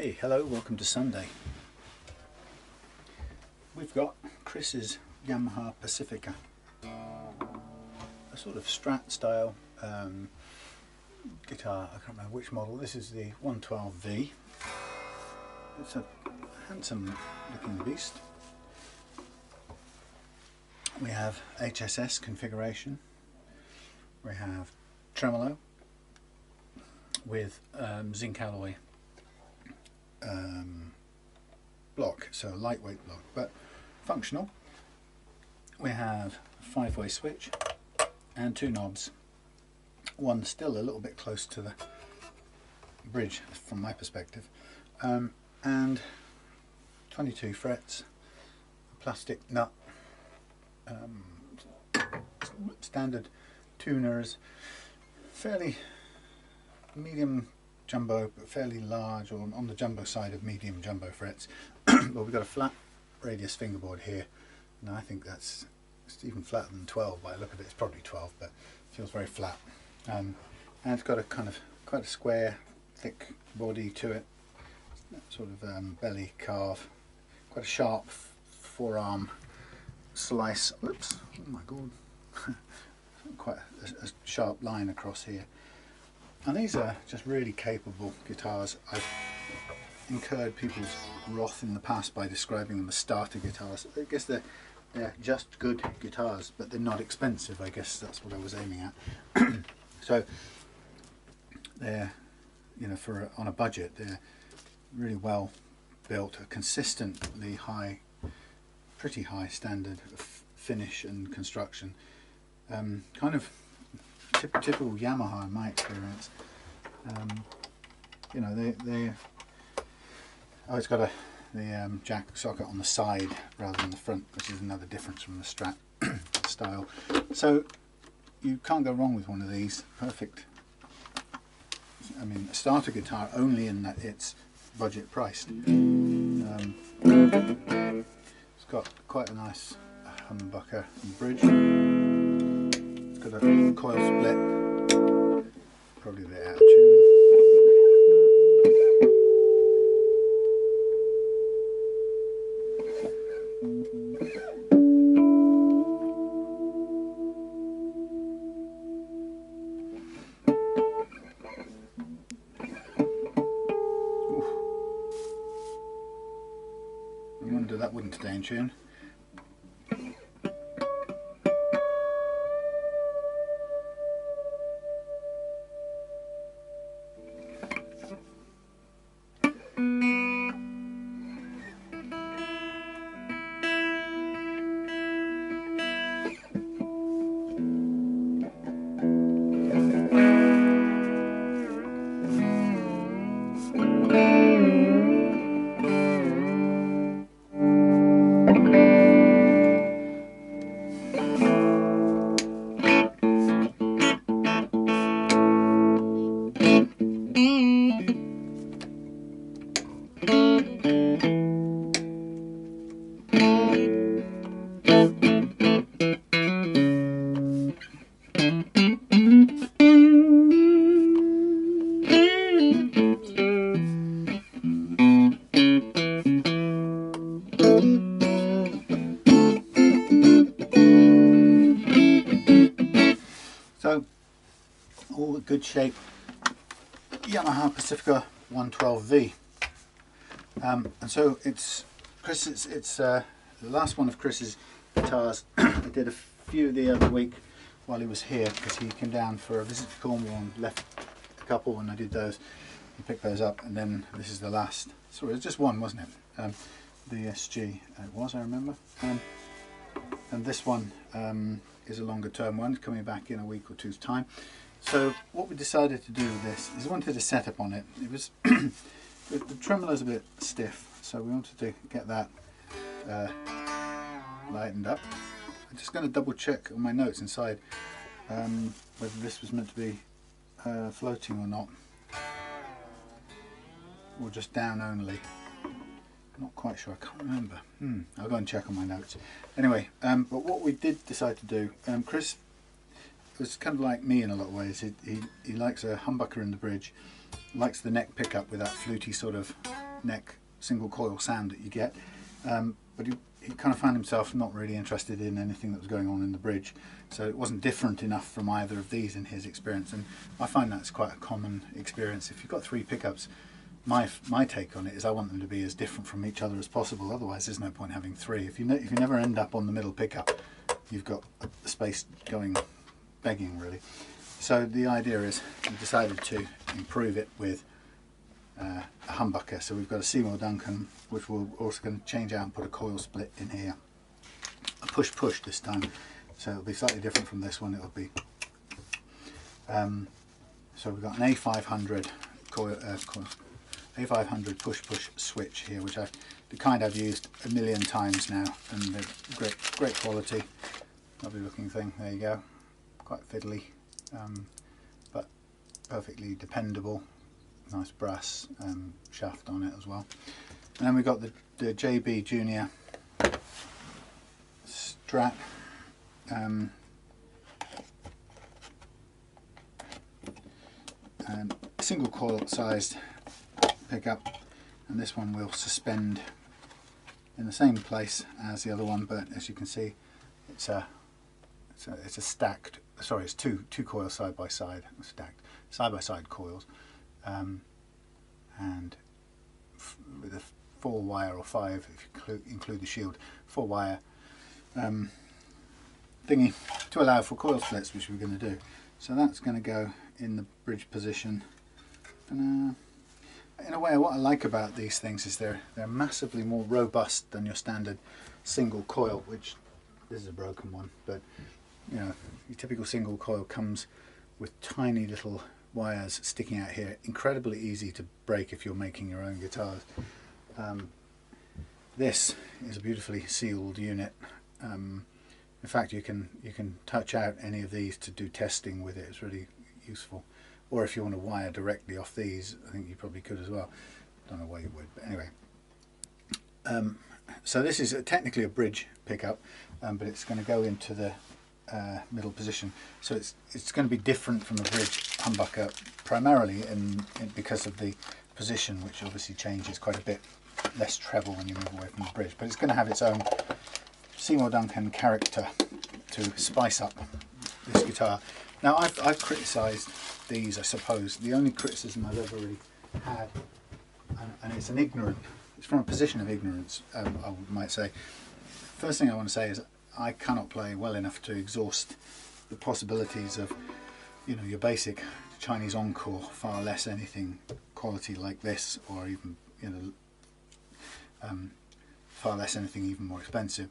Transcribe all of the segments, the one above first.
Hey, hello, welcome to Sunday. We've got Chris's Yamaha Pacifica, a sort of Strat style guitar. I can't remember which model. This is the 112V. It's a handsome looking beast. We have HSS configuration. We have tremolo with zinc alloy block, so a lightweight block but functional. We have a 5-way switch and 2 knobs, one still a little bit close to the bridge from my perspective, and 22 frets, a plastic nut, standard tuners, fairly medium jumbo but fairly large, or on the jumbo side of medium jumbo frets. But we've got a flat radius fingerboard here, and I think it's even flatter than 12 by the look of it. It's probably 12, but it feels very flat, and it's got a kind of quite a square thick body to it, sort of belly carve, quite a sharp forearm slice. Oops, oh my god. Quite a sharp line across here. And these are just really capable guitars. I've incurred people's wrath in the past by describing them as starter guitars. I guess they're just good guitars, but they're not expensive. I guess that's what I was aiming at. So they're, you know, on a budget, they're really well built, a consistently high, pretty high standard of finish and construction. Kind of typical Yamaha in my experience. You know, oh, it's got the jack socket on the side rather than the front, which is another difference from the Strat style. So you can't go wrong with one of these. Perfect. I mean, a starter guitar only in that it's budget priced. It's got quite a nice humbucker and bridge. It's got a coil split, probably a bit out of tune. I wonder that wouldn't stay in tune. So, all good shape Yamaha Pacifica 112V, and so it's the last one of Chris's guitars. I did a few the other week while he was here, because he came down for a visit to Cornwall and left a couple, and I did those and picked those up, and then this is the last. Sorry, it was just one, wasn't it? The SG it was, I remember, and this one is a longer term one, coming back in a week or two's time. So what we decided to do with this is we wanted a setup on it. It was the tremolo's a bit stiff, so we wanted to get that lightened up. I'm just going to double check on my notes inside whether this was meant to be floating or not, or just down only. Not quite sure, I can't remember. I'll go and check on my notes. Anyway, but what we did decide to do, Chris was kind of like me in a lot of ways. He likes a humbucker in the bridge, likes the neck pickup with that fluty sort of neck single coil sound that you get, but he kind of found himself not really interested in anything that was going on in the bridge, so it wasn't different enough from either of these in his experience. And I find that's quite a common experience. If you've got 3 pickups, my take on it is I want them to be as different from each other as possible, otherwise there's no point having 3. If you never end up on the middle pickup, you've got the space going begging, really. So the idea is we decided to improve it with a humbucker. So we've got a Seymour Duncan, which we're also going to change out and put a coil split in here. A push this time, so it'll be slightly different from this one. It'll be so we've got an A500 A500 push switch here, which the kind I've used a million times now, and they're great quality, lovely looking thing. There you go, quite fiddly, but perfectly dependable. Nice brass shaft on it as well. And then we've got the JB Jnr Strat, and single coil sized pickup, and this one will suspend in the same place as the other one, but as you can see, it's a stacked, sorry, it's two coils side by side, stacked side by side coils, and with a 4-wire or 5 if you include the shield, 4-wire thingy to allow for coil splits, which we're going to do. So that's going to go in the bridge position. And in a way, what I like about these things is they're massively more robust than your standard single coil, which this is a broken one, but you know, your typical single coil comes with tiny little wires sticking out here, incredibly easy to break if you're making your own guitars. This is a beautifully sealed unit. In fact, you can touch out any of these to do testing with it. It's really useful. Or if you want to wire directly off these, I think you probably could as well. Don't know why you would, but anyway. So this is technically a bridge pickup, but it's going to go into the middle position. So it's going to be different from a bridge humbucker, primarily because of the position, which obviously changes quite a bit. Less treble when you move away from the bridge, but it's going to have its own Seymour Duncan character to spice up this guitar. Now I've criticised these, I suppose. The only criticism I've ever really had, and it's from a position of ignorance, I might say. First thing I want to say is I cannot play well enough to exhaust the possibilities of, you know, your basic Chinese Encore, far less anything quality like this, or even, you know, far less anything even more expensive.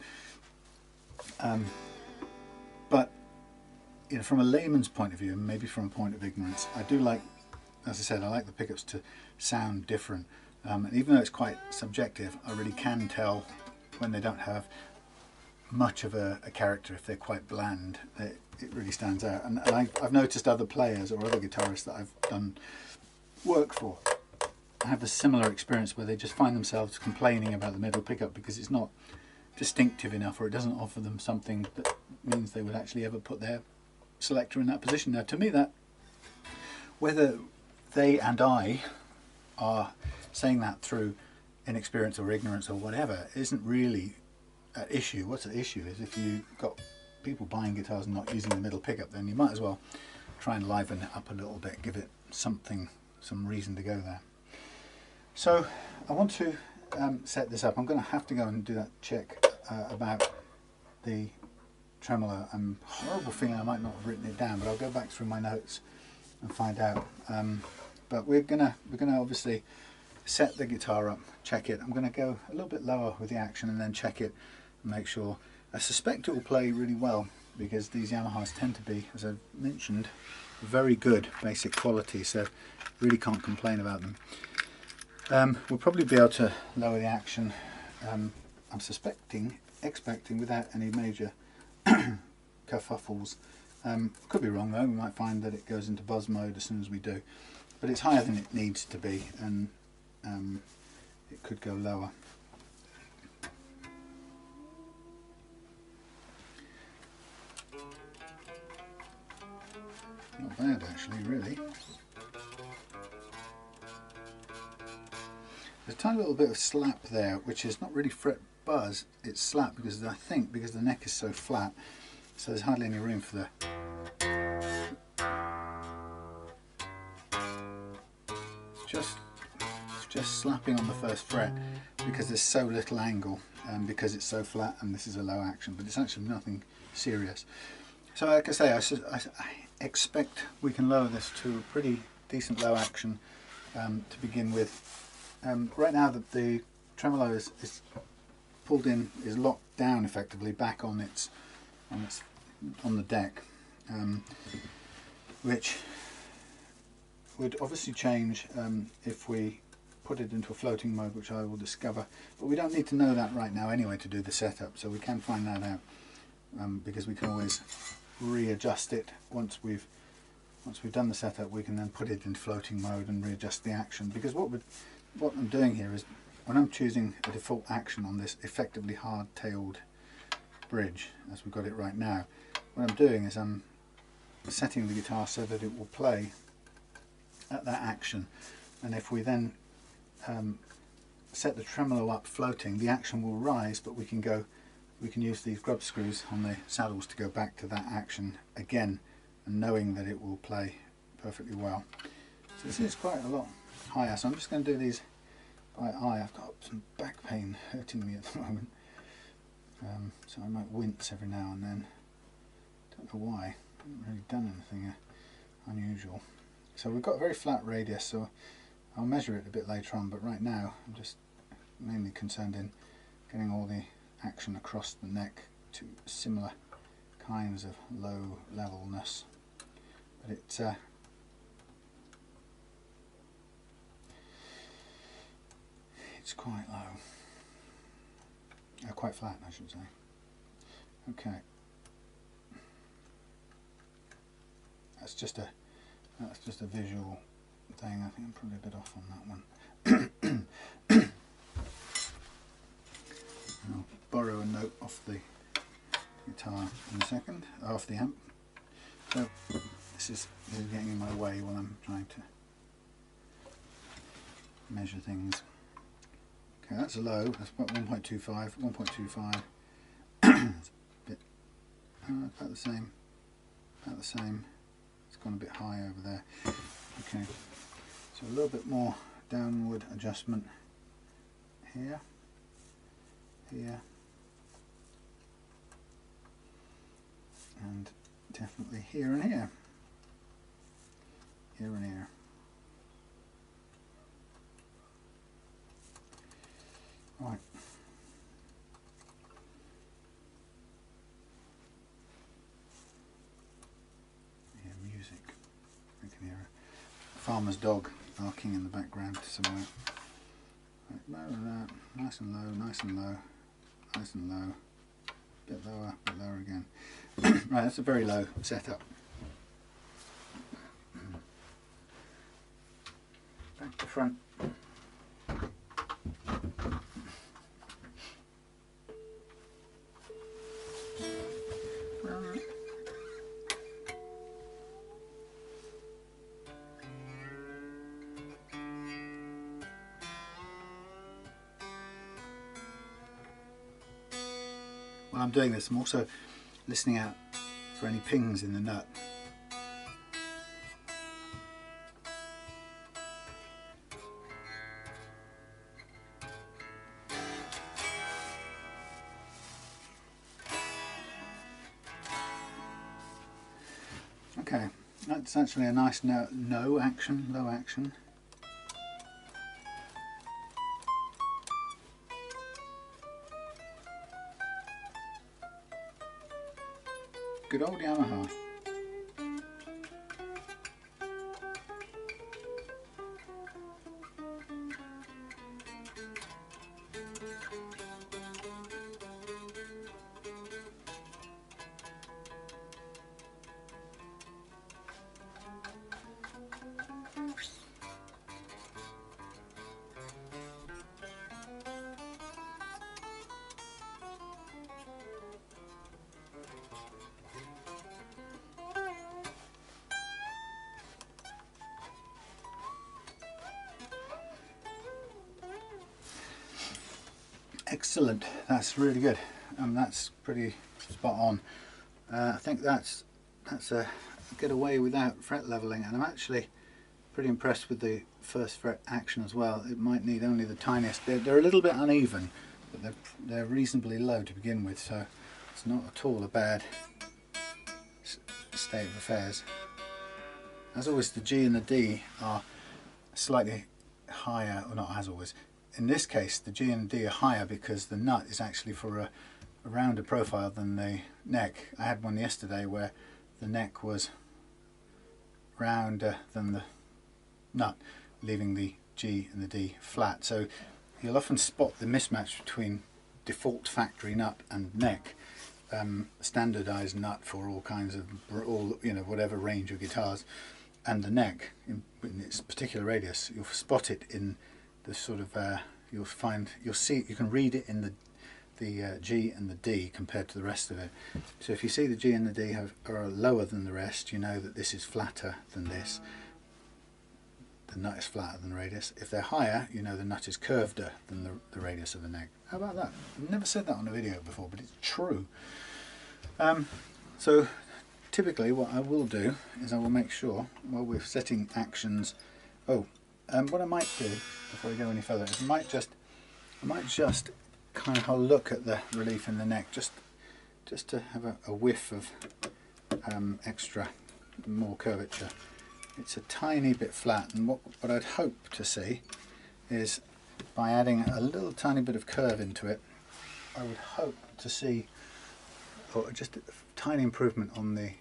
But you know, from a layman's point of view, and maybe from a point of ignorance, I do like, as I said, I like the pickups to sound different. And even though it's quite subjective, I really can tell when they don't have much of a character. If they're quite bland, it really stands out. And I've noticed other players or other guitarists that I've done work for have a similar experience where they just find themselves complaining about the middle pickup because it's not distinctive enough, or it doesn't offer them something that means they would actually ever put their selector in that position. Now, to me, that whether they and I are saying that through inexperience or ignorance or whatever isn't really an issue. What's the issue is if you've got people buying guitars and not using the middle pickup, then you might as well try and liven it up a little bit, give it something, some reason to go there. So I want to set this up. I'm going to have to go and do that check about the tremolo. I'm horrible feeling I might not have written it down, but I'll go back through my notes and find out. But we're gonna obviously set the guitar up, check it. I'm going to go a little bit lower with the action and then check it and make sure. I suspect it will play really well because these Yamahas tend to be, as I've mentioned, very good basic quality, so really can't complain about them. We'll probably be able to lower the action, I'm expecting without any major kerfuffles. Could be wrong though, we might find that it goes into buzz mode as soon as we do. But it's higher than it needs to be, and it could go lower. Not bad actually, really. tiny little bit of slap there, which is not really fret buzz, it's slap because I think because the neck is so flat, so there's hardly any room for the just slapping on the first fret because there's so little angle and because it's so flat and this is a low action, but it's actually nothing serious. So like I say, I expect we can lower this to a pretty decent low action to begin with. Right now the tremolo is pulled in, is locked down effectively back on the deck, which would obviously change if we put it into a floating mode, which I will discover, but we don't need to know that right now anyway to do the setup, so we can find that out because we can always readjust it once we've done the setup. We can then put it into floating mode and readjust the action, because what I'm doing here is when I'm choosing a default action on this effectively hard-tailed bridge as we've got it right now, what I'm doing is I'm setting the guitar so that it will play at that action, and if we then set the tremolo up floating, the action will rise, but we can use these grub screws on the saddles to go back to that action again, and knowing that it will play perfectly well. So this is quite a lot higher, so I'm just going to do these by eye. I've got some back pain hurting me at the moment, so I might wince every now and then. Don't know why, I haven't really done anything unusual. So we've got a very flat radius, so I'll measure it a bit later on, but right now I'm just mainly concerned in getting all the action across the neck to similar kinds of low levelness. But it's quite low, quite flat I should say. Okay, that's just a visual thing. I think I'm probably a bit off on that one. I'll borrow a note off the guitar in a second, off the amp. So this is getting in my way while I'm trying to measure things. Okay, that's a low, that's about 1.25, 1.25. It's a bit, about the same, about the same. It's gone a bit high over there. Okay, so a little bit more downward adjustment here, here, and definitely here and here, here and here. Right. Yeah, music. I can hear a farmer's dog barking in the background somewhere. Right, nice and low, nice and low, nice and low. Bit lower again. Right, that's a very low setup. Back to front. While I'm doing this, I'm also listening out for any pings in the nut. Okay, that's actually a nice no action, low action. Good old Yamaha. Excellent, that's really good. That's pretty spot on. I think that's a get away without fret leveling, and I'm actually pretty impressed with the first fret action as well. It might need only the tiniest. They're a little bit uneven, but they're reasonably low to begin with, so it's not at all a bad state of affairs. As always, the G and the D are slightly higher, or not as always. In this case, the G and the D are higher because the nut is actually for a rounder profile than the neck. I had one yesterday where the neck was rounder than the nut, leaving the G and the D flat. So you'll often spot the mismatch between default factory nut and neck, standardized nut for all kinds of, whatever range of guitars, and the neck in its particular radius. You'll spot it in the sort of you can read it in the G and the D compared to the rest of it. So if you see the G and the D are lower than the rest, you know that this is flatter than this. The nut is flatter than the radius. If they're higher, you know the nut is curveder than the radius of the neck. How about that? I've never said that on a video before, but it's true. So typically what I will do is I will make sure, while we're setting actions, what I might do before we go any further is I might just kind of have a look at the relief in the neck, just to have a whiff of extra, more curvature. It's a tiny bit flat, and what I'd hope to see is, by adding a little tiny bit of curve into it, I would hope to see just a tiny improvement on the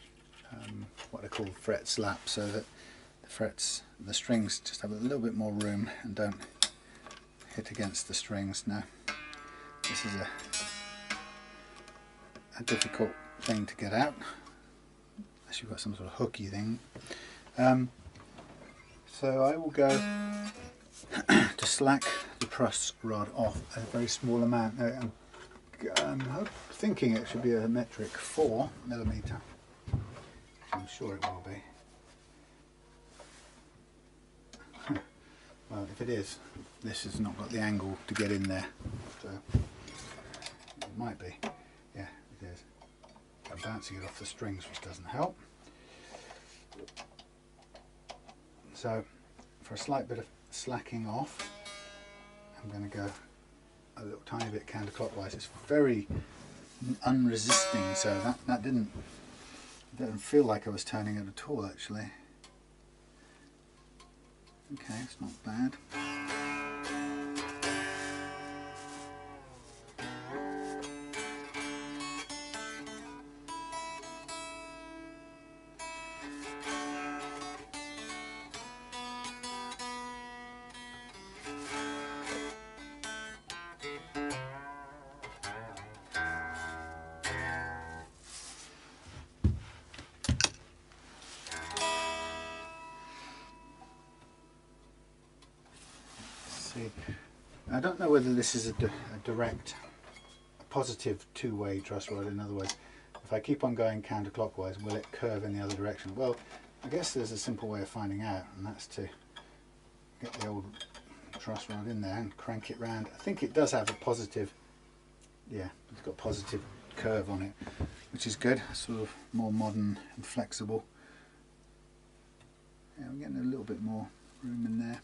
what I call fret slap, so that the strings just have a little bit more room and don't hit against the strings. Now this is a difficult thing to get out unless you've got some sort of hooky thing. So I will go to slack the truss rod off a very small amount. Now, I'm thinking it should be a metric 4mm. I'm sure it will be. Well, if it is, this has not got the angle to get in there, so it might be. Yeah, it is. I'm bouncing it off the strings, which doesn't help. So for a slight bit of slacking off, I'm going to go a little tiny bit counterclockwise. It's very unresisting, so that didn't feel like I was turning it at all, actually. Okay, it's not bad. I don't know whether this is a direct, positive two-way truss rod. In other words, if I keep on going counterclockwise, will it curve in the other direction? Well, I guess there's a simple way of finding out, and that's to get the old truss rod in there and crank it round. I think it does have a positive, yeah, it's got positive curve on it, which is good, sort of more modern and flexible. Yeah, I'm getting a little bit more room in there.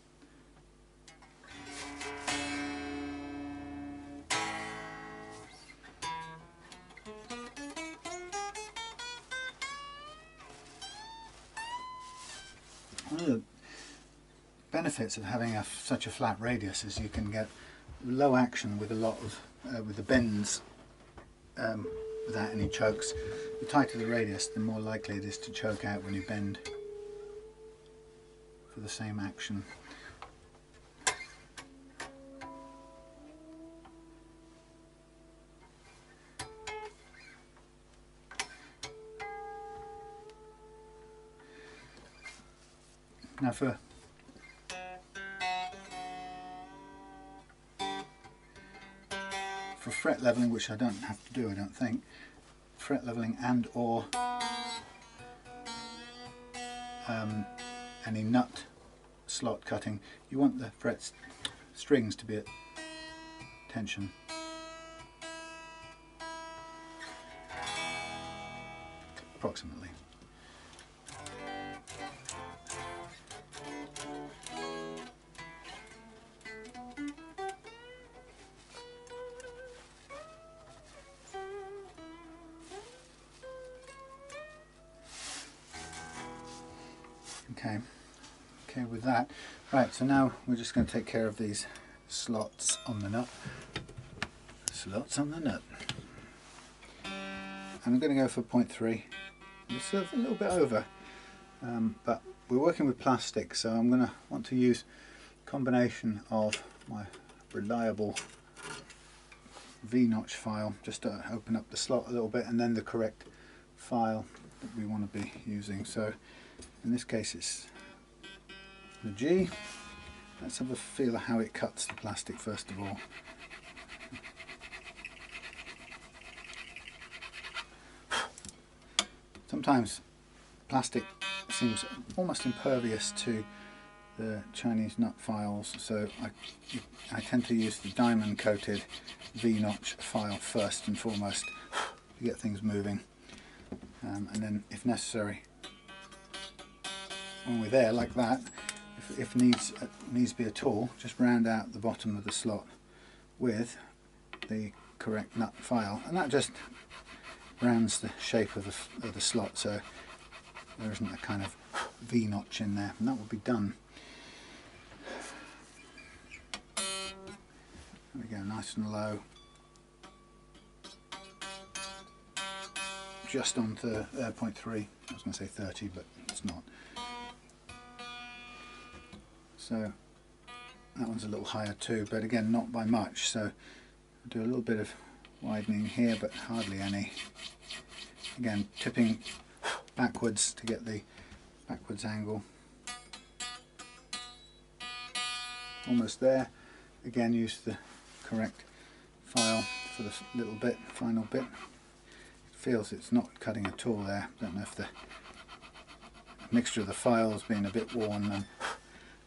One of the benefits of having such a flat radius is you can get low action with a lot of with the bends without any chokes. The tighter the radius, the more likely it is to choke out when you bend for the same action. Now for fret leveling, which I don't have to do, I don't think, fret leveling and or any nut slot cutting, you want the strings to be at tension. approximately. Okay, with that. Right, so now we're just going to take care of these slots on the nut. Slots on the nut. And I'm going to go for 0.3. Just a little bit over. But we're working with plastic, so I'm going to want to use a combination of my reliable V-notch file, just to open up the slot a little bit, and then the correct file that we want to be using. So in this case it's the G. Let's have a feel of how it cuts the plastic first of all. Sometimes plastic seems almost impervious to the Chinese nut files, so I tend to use the diamond coated V-notch file first and foremost to get things moving, and then if necessary, when we're there like that, if needs be at all, just round out the bottom of the slot with the correct nut file, and that just rounds the shape of the slot so there isn't a kind of V-notch in there, and that will be done. There we go, nice and low, just on 0.3. I was going to say 30, but it's not. So that one's a little higher too, but again not by much, so I'll do a little bit of widening here but hardly any. Again tipping backwards to get the backwards angle. Almost there. Again use the correct file for this little bit, final bit. It feels it's not cutting at all there. Don't know if the mixture of the files being a bit worn and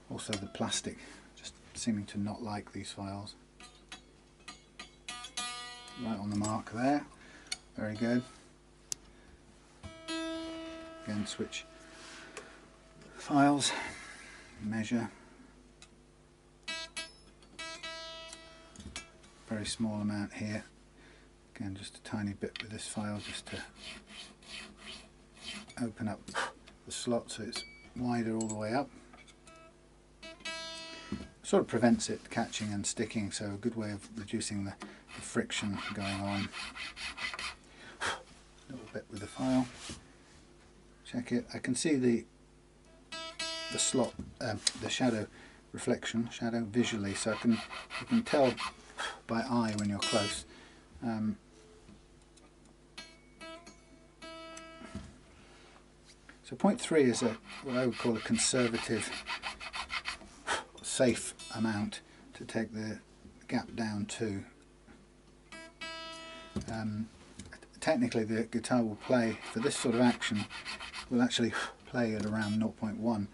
also the plastic just seeming to not like these files. Right on the mark there, very good. Again switch files, measure, very small amount here, again just a tiny bit with this file just to open up the slot so it's wider all the way up. Sort of prevents it catching and sticking, so a good way of reducing the friction going on. A little bit with the file. Check it. I can see the slot, the shadow reflection, shadow visually, so you can tell by eye when you're close. So 0.3 is what I would call a conservative, safe amount to take the gap down to. Technically the guitar will play, for this sort of action, will actually play at around 0.1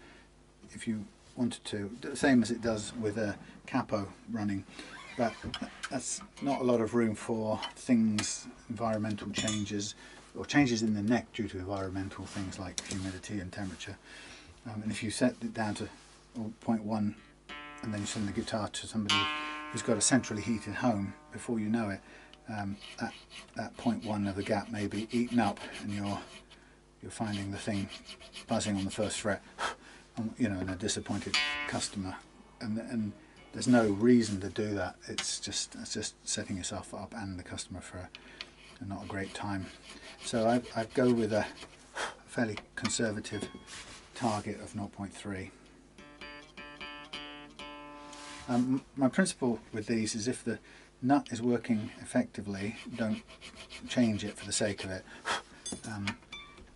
if you wanted to, the same as it does with a capo running, but that's not a lot of room for things, environmental changes, or changes in the neck due to environmental things like humidity and temperature. And if you set it down to 0.1 and then you send the guitar to somebody who's got a centrally heated home, before you know it, that 0.1 of the gap may be eaten up, and you're finding the thing buzzing on the first fret, you know, and a disappointed customer, and there's no reason to do that. It's just setting yourself up and the customer for not a great time. So I go with a fairly conservative target of 0.3. My principle with these is if the nut is working effectively, don't change it for the sake of it.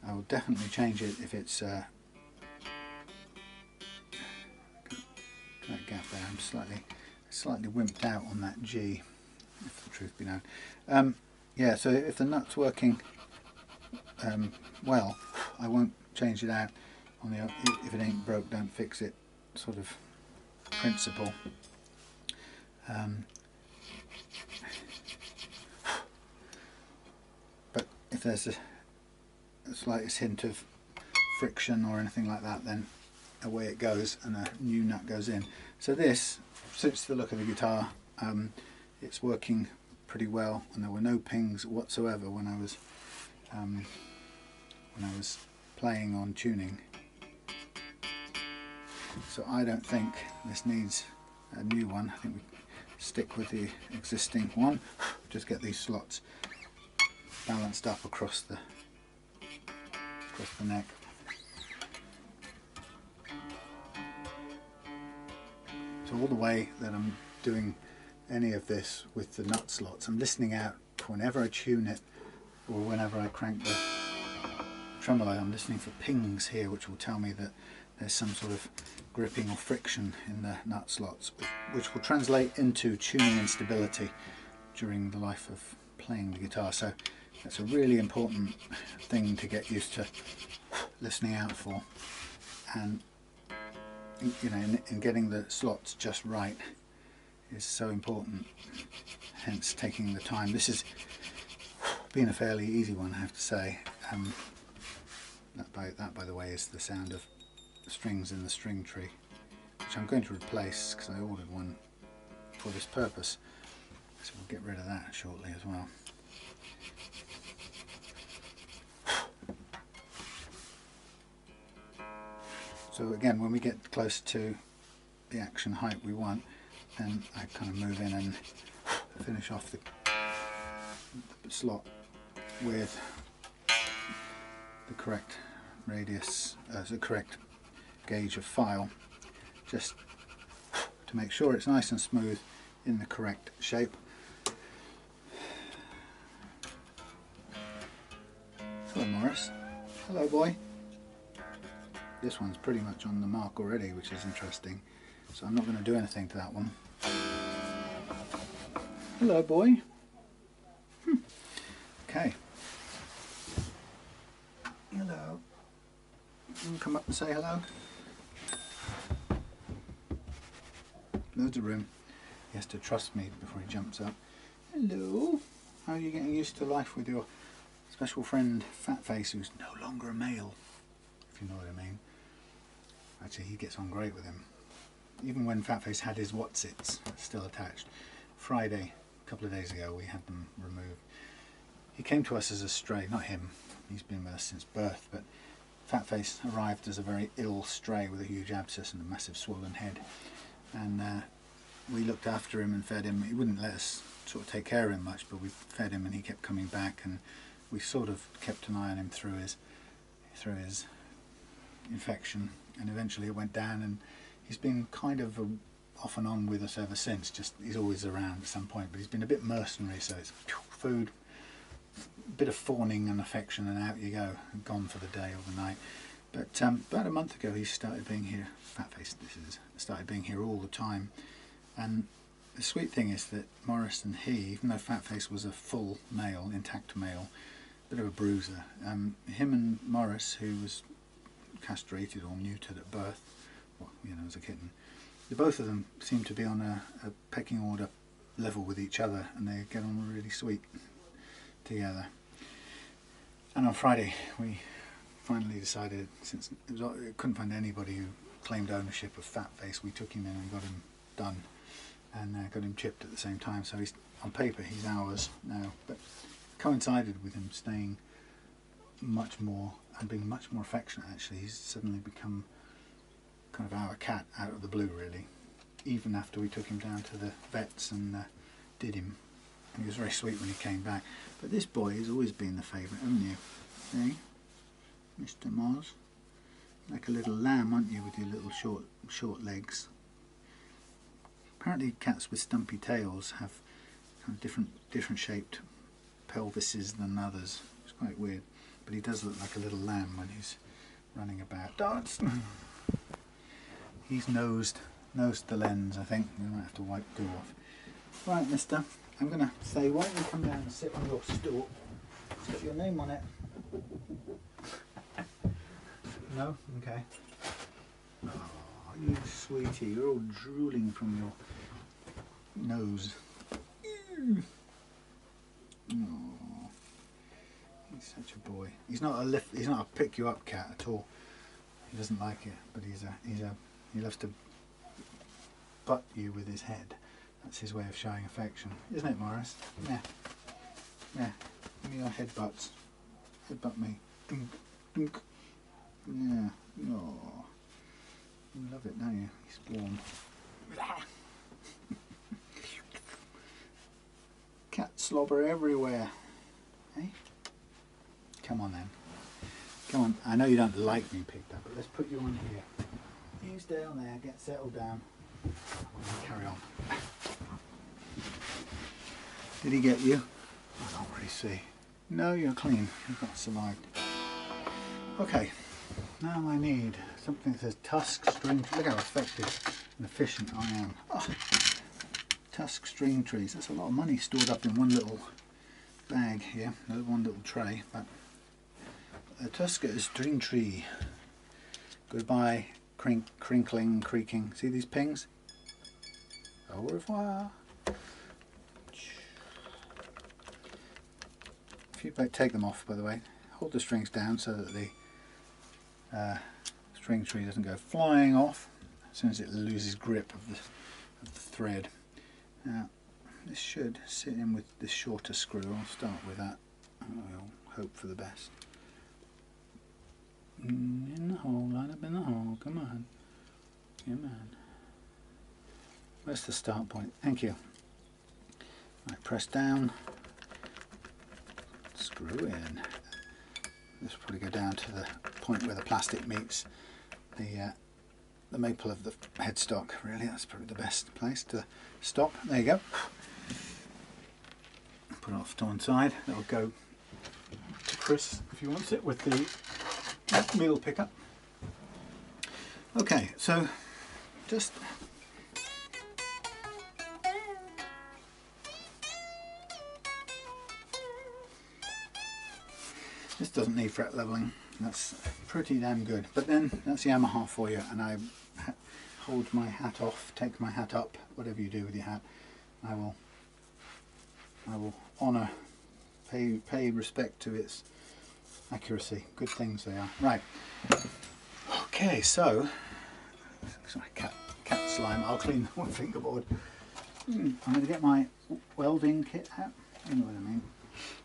I will definitely change it if it's that gap there. I'm slightly wimped out on that G, if the truth be known. Yeah, so if the nut's working well, I won't change it out. On the if it ain't broke, don't fix it sort of principle. But if there's the slightest hint of friction or anything like that, then away it goes and a new nut goes in. So this suits the look of the guitar. It's working pretty well, and there were no pings whatsoever when I was playing on tuning. So I don't think this needs a new one. I think we stick with the existing one. Just get these slots balanced up across the neck. So all the way that I'm doing any of this with the nut slots, I'm listening out whenever I tune it or whenever I crank the tremolo. I'm listening for pings here, which will tell me that there's some sort of gripping or friction in the nut slots, which will translate into tuning instability during the life of playing the guitar. So that's a really important thing to get used to listening out for, and you know, in getting the slots just right is so important, hence taking the time. This has been a fairly easy one, I have to say. That by the way is the sound of the strings in the string tree, which I'm going to replace because I ordered one for this purpose, so we'll get rid of that shortly as well. So again, when we get close to the action height we want, then I kind of move in and finish off the slot with the correct radius, the correct gauge of file, just to make sure it's nice and smooth in the correct shape. Hello Morris. Hello boy. This one's pretty much on the mark already, which is interesting, so I'm not going to do anything to that one. Hello boy. Okay. Hello. You want to come up and say hello? Loads of room. He has to trust me before he jumps up. Hello. How are you getting used to life with your special friend Fat Face, who's no longer a male, if you know what I mean? Actually, he gets on great with him. Even when Fat Face had his whatsits still attached. Friday, a couple of days ago, we had them removed. He came to us as a stray, not him, he's been with us since birth, but Fat Face arrived as a very ill stray with a huge abscess and a massive swollen head. And we looked after him and fed him. He wouldn't let us sort of take care of him much, but we fed him and he kept coming back, and we sort of kept an eye on him through his infection, and eventually it went down, and he's been kind of off and on with us ever since. Just he's always around at some point, but he's been a bit mercenary, so it's food, a bit of fawning and affection, and out you go, gone for the day or the night. But about a month ago he started being here, Fat Face this is, started being here all the time. And the sweet thing is that Morris and he, even though Fat Face was a full male, intact male, bit of a bruiser, him and Morris, who was castrated or neutered at birth, well, you know, as a kitten, the both of them seem to be on a pecking order level with each other, and they get on really sweet together. And on Friday we finally decided, since it couldn't find anybody who claimed ownership of Fat Face, we took him in and got him done, and got him chipped at the same time. So he's, on paper, he's ours now, but coincided with him staying much more and being much more affectionate. Actually, he's suddenly become kind of our cat out of the blue, really, even after we took him down to the vets and did him. He was very sweet when he came back. But this boy has always been the favourite, haven't you? See, Mr. Mars, like a little lamb, aren't you, with your little short legs? Apparently cats with stumpy tails have kind of different shaped pelvises than others. It's quite weird, but he does look like a little lamb when he's running about. Darts! He's nosed the lens, I think. We might have to wipe goo off. Right, mister, I'm going to say, why don't you come down and sit on your stool? It's got your name on it. No? Okay. Oh, you sweetie, you're all drooling from your nose. Oh, he's such a boy. He's not a lift. He's not a pick you up cat at all. He doesn't like it, but he loves to butt you with his head. That's his way of showing affection, isn't it, Morris? Yeah, yeah. Give me your headbutts. Headbutt me. Dunk, dunk. Yeah. Oh, you love it, don't you? He's warm. Cat slobber everywhere. Hey? Come on then. Come on. I know you don't like being picked up, but let's put you on here. You stay on there, get settled down. Carry on. Did he get you? I can't really see. No, you're clean. You've not survived. Okay. Now I need something that says Tusk string. Look how effective and efficient I am. Oh, Tusk string trees. That's a lot of money stored up in one little bag here, one little tray. But a Tusk string tree. Goodbye, crinkling, creaking. See these pings? Au revoir. If you take them off, by the way, hold the strings down so that the string tree doesn't go flying off as soon as it loses grip of the thread. Now, this should sit in with this shorter screw. I'll start with that. I'll hope for the best. In the hole, line up in the hole. Come on. Come on. Where's the start point? Thank you. I press down. Screw in. This will probably go down to the point where the plastic meets the maple of the headstock. Really, that's probably the best place to stop. There you go. Put it off to one side. That'll go to Chris if he wants it with the meal pickup. Okay, so just this doesn't need fret leveling. That's pretty damn good. But then that's Yamaha for you, and I hold my hat off, take my hat up, whatever you do with your hat. I will honour, pay respect to its accuracy. Good things they are. Right. Okay, so sorry, cat slime. I'll clean the fingerboard. I'm going to get my welding kit out. You know what I mean.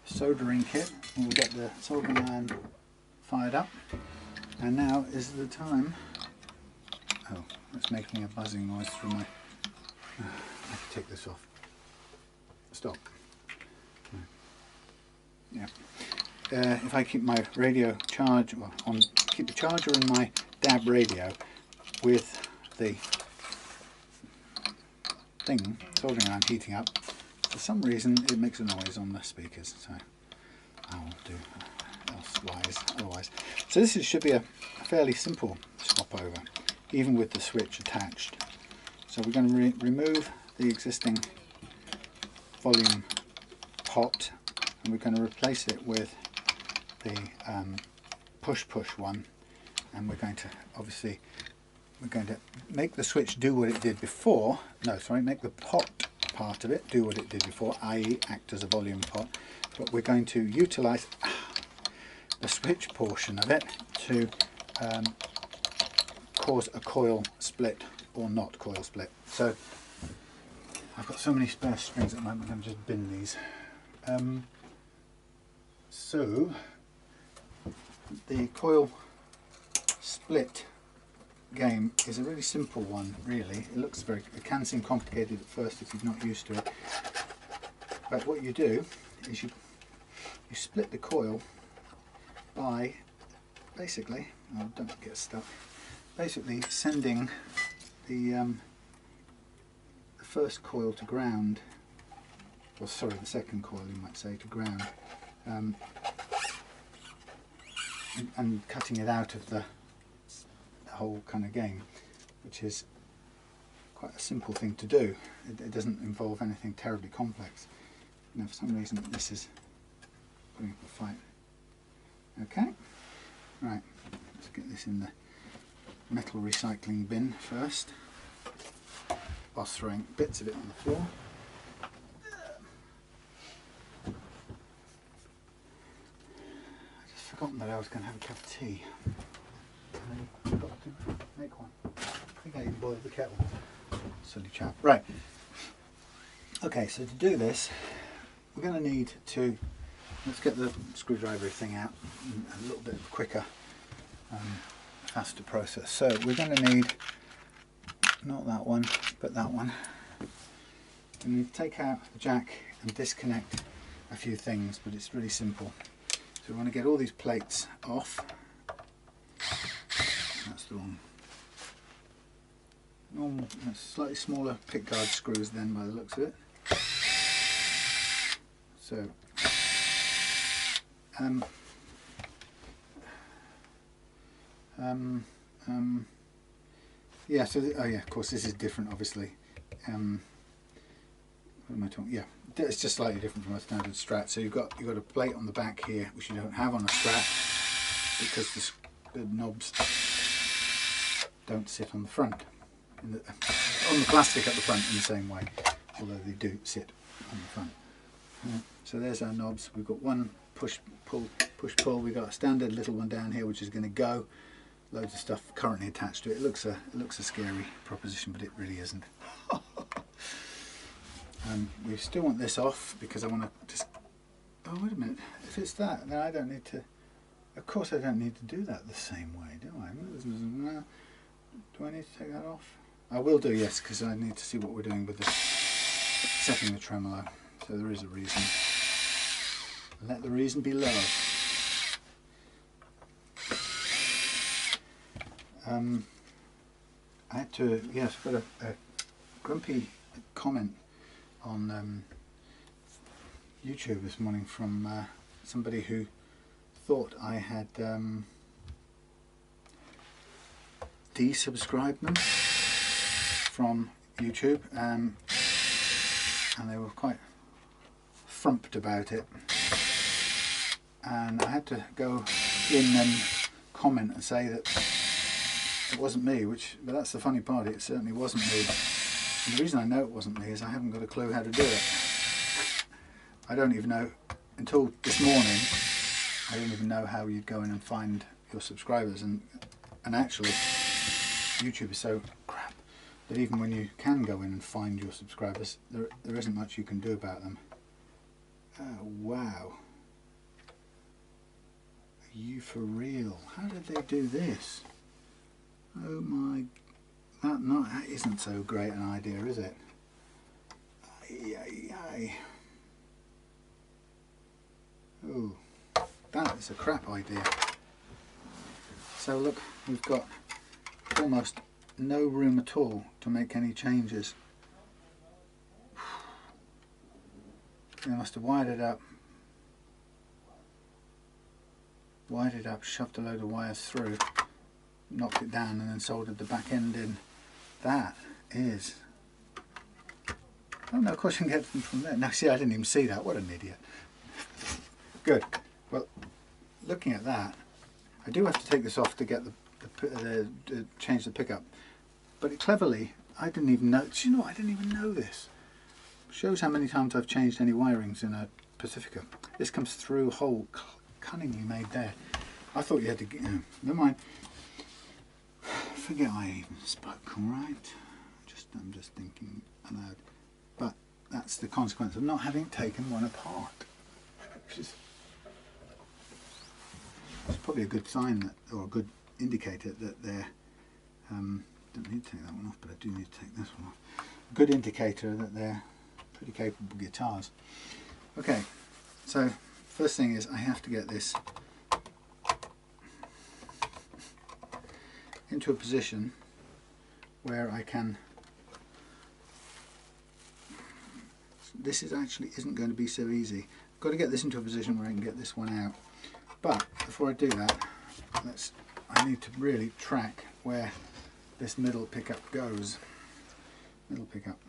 Soldering kit. We'll get the soldering iron fired up. And now is the time. Oh, it's making a buzzing noise through my. I have to take this off. Stop. Yeah. If I keep my radio charge, well, keep the charger and my DAB radio with the thing, soldering iron heating up, for some reason it makes a noise on the speakers, so I will do otherwise. So this should be a fairly simple swap over, even with the switch attached. So we're going to remove the existing volume pot, and we're going to replace it with the push one, and we're going to make the switch do what it did before. No, sorry, make the pot part of it do what it did before, i.e. act as a volume pot, but we're going to utilize the switch portion of it to cause a coil split or not coil split. So I've got so many spare strings at the moment, I'm just bin these. So the coil split game is a really simple one, really. It can seem complicated at first if you're not used to it, but what you do is you split the coil by basically, oh, don't get stuck, basically sending the first coil to ground, or sorry, the second coil you might say, to ground, and cutting it out of the whole kind of game, which is quite a simple thing to do. It doesn't involve anything terribly complex. Now for some reason this is putting up a fight. Okay, right, let's get this in the metal recycling bin first, whilst throwing bits of it on the floor. I just forgotten that I was going to have a cup of tea. I forgot to make one. I think I even boiled the kettle. Silly chap. Right. Okay, so to do this, we're going to need to, let's get the screwdriver thing out, a little bit quicker, faster process. So we're going to need, not that one, but that one. We need to take out the jack and disconnect a few things, but it's really simple. So we want to get all these plates off. That's the wrong. Normal, slightly smaller pickguard screws then by the looks of it. So, yeah. So, oh yeah. Of course, this is different, obviously. What am I talking? Yeah, it's just slightly different from a standard Strat. So you've got a plate on the back here, which you don't have on a Strat, because the knobs don't sit on the front, on the plastic at the front in the same way, although they do sit on the front. So there's our knobs. We've got one push pull. We've got a standard little one down here, which is going to go. Loads of stuff currently attached to it. It looks a scary proposition, but it really isn't. We still want this off because I want to just. Oh wait a minute! If it's that, then I don't need to. Of course, I don't need to do that the same way, do I? Do I need to take that off? I will do, yes, because I need to see what we're doing with this setting the tremolo. So there is a reason. Let the reason be love. I had to, yes, I've got a grumpy comment on YouTube this morning from somebody who thought I had desubscribed them from YouTube, and they were quite frumped about it, and I had to go in and comment and say that it wasn't me, but that's the funny part, it certainly wasn't me. And the reason I know it wasn't me is I haven't got a clue how to do it. I don't even know, until this morning, I didn't even know how you'd go in and find your subscribers, and actually YouTube is so crap that even when you can go in and find your subscribers, there isn't much you can do about them. Oh wow. Are you for real? How did they do this? Oh my, that isn't so great an idea, is it? Oh, that is a crap idea. So look, we've got almost no room at all to make any changes. They must have wired it up, shoved a load of wires through, knocked it down, and then soldered the back end in. That is... Oh no, of course you can get them from there. Now see, I didn't even see that. What an idiot. Good. Well, looking at that, I do have to take this off to get to change the pickup. But cleverly, I didn't even know. Do you know what? I didn't even know this. Shows how many times I've changed any wirings in a Pacifica. This comes through a hole cunningly made there. I thought you had to. Never mind. Forget I even spoke. All right. I'm just thinking aloud. But that's the consequence of not having taken one apart. Which is it's probably a good sign that, or a good indicator that they're. Don't need to take that one off, but I do need to take this one off. A good indicator that they're pretty capable guitars. Okay, so first thing is I have to get this into a position where I can. This isn't going to be so easy. I've got to get this into a position where I can get this one out. But before I do that, I need to really track where this middle pickup goes. Middle pickup.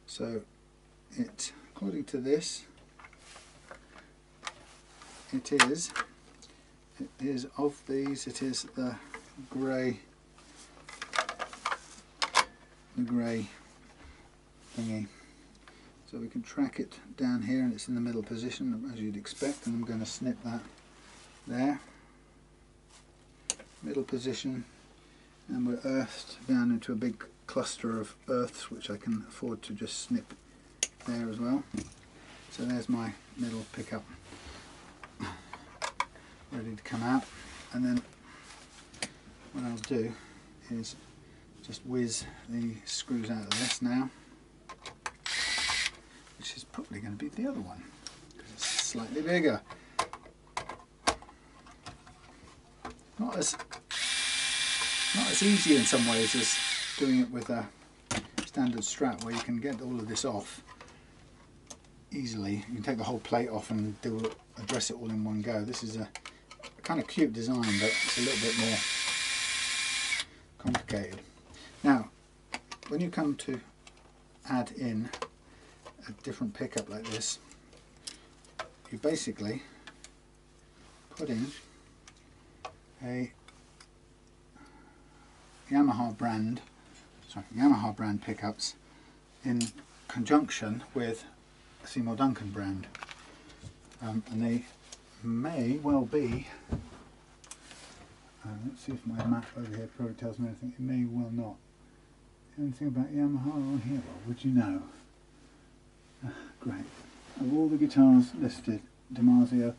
So it, according to this, it is of these, it is the grey thingy. So we can track it down here, and it's in the middle position as you'd expect, and I'm going to snip that there, middle position, and we're earthed down into a big cluster of earths which I can afford to just snip there as well. So there's my middle pickup ready to come out, and then what I'll do is just whiz the screws out of this now, which is probably going to be the other one because it's slightly bigger. Not as easy in some ways as doing it with a standard strap, where you can get all of this off easily. You can take the whole plate off and address it all in one go. This is a kind of cute design, but it's a little bit more complicated. Now, when you come to add in a different pickup like this, you basically put in a Yamaha brand pickups in conjunction with a Seymour Duncan brand, and they may well be, let's see if my map over here probably tells me anything. It may well not. Anything about Yamaha on here? Well, would you know? Great. Of all the guitars listed, Damasio,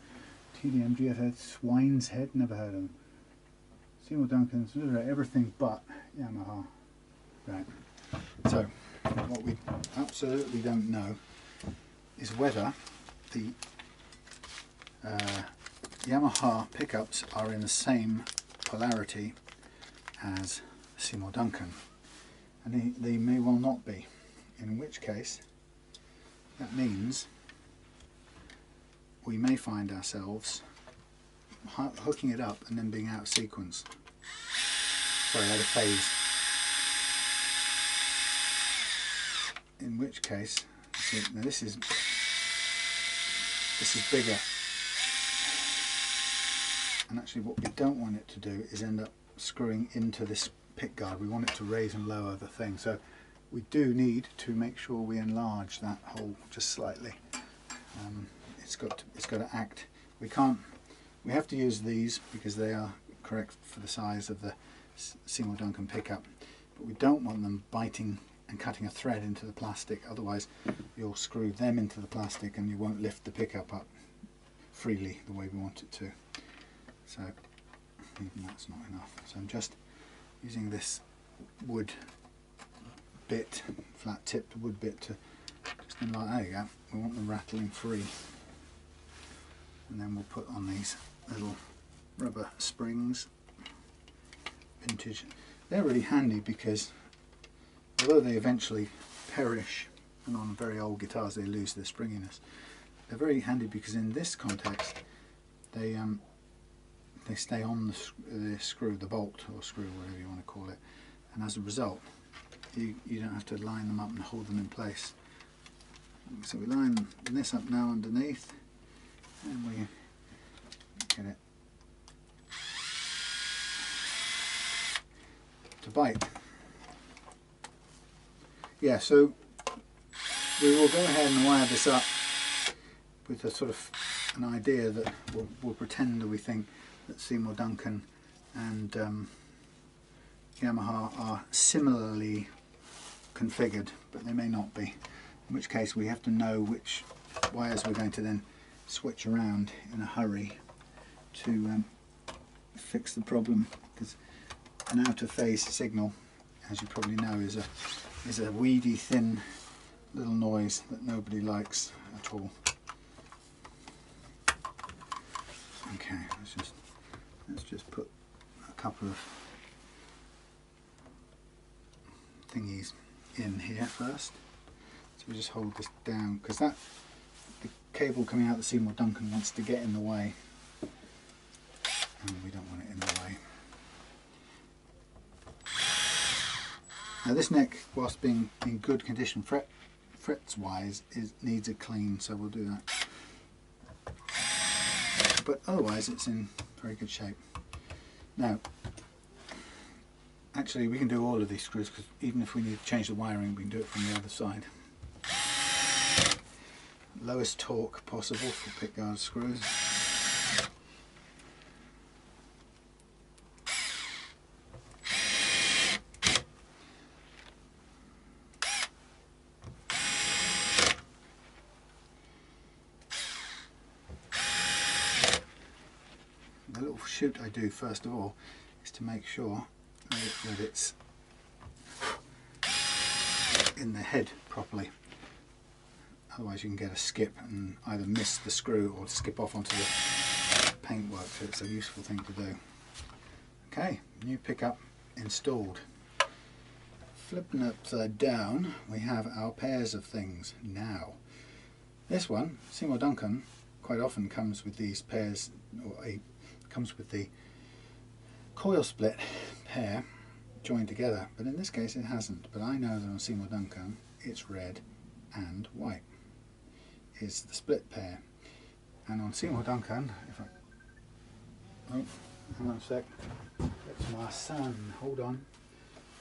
TDM, GFS, Swine's Head, never heard of them. Seymour Duncan's, everything but Yamaha. Right. So, what we absolutely don't know is whether the Yamaha pickups are in the same polarity as Seymour Duncan, and they may well not be, in which case that means we may find ourselves hooking it up and then being out of sequence, sorry, out of phase, in which case, see, now this is bigger, and actually what we don't want it to do is end up screwing into this pick guard. We want it to raise and lower the thing, so we do need to make sure we enlarge that hole just slightly. It's got to act. We have to use these because they are correct for the size of the Seymour Duncan pickup, but we don't want them biting and cutting a thread into the plastic, otherwise you'll screw them into the plastic and you won't lift the pickup up freely the way we want it to. So even that's not enough, so I'm just using this wood bit, flat tipped wood bit, to just enlarge. There you go, we want them rattling free, and then we'll put on these little rubber springs, vintage. They're really handy because although they eventually perish, and on very old guitars they lose their springiness, they're very handy because in this context they stay on the screw, the bolt or screw, whatever you want to call it, and as a result you don't have to line them up and hold them in place. So we line this up now underneath, and we get it to bite. Yeah, so we will go ahead and wire this up with a sort of an idea that we'll pretend that we think that Seymour Duncan and Yamaha are similarly configured, but they may not be, in which case we have to know which wires we're going to then switch around in a hurry to fix the problem, because an out of phase signal, as you probably know, is a weedy thin little noise that nobody likes at all. Okay, let's just put a couple of thingies in here first. So we just hold this down, because the cable coming out of the Seymour Duncan wants to get in the way, and we don't want it in the way. Now this neck, whilst being in good condition frets wise, needs a clean, so we'll do that. But otherwise it's in very good shape. Now actually we can do all of these screws, because even if we need to change the wiring we can do it from the other side. Lowest torque possible for pickguard screws. the little shoot I do first of all is to make sure that it's in the head properly. Otherwise you can get a skip and either miss the screw or skip off onto the paintwork, so it's a useful thing to do. Okay, new pickup installed. Flipping upside down, we have our pairs of things now. This one, Seymour Duncan, quite often comes with these pairs, or comes with the coil split pair joined together, but in this case it hasn't. But I know that on Seymour Duncan it's red and white is the split pair, and on Seymour Duncan, if I, oh, hang on a sec, that's my son, hold on,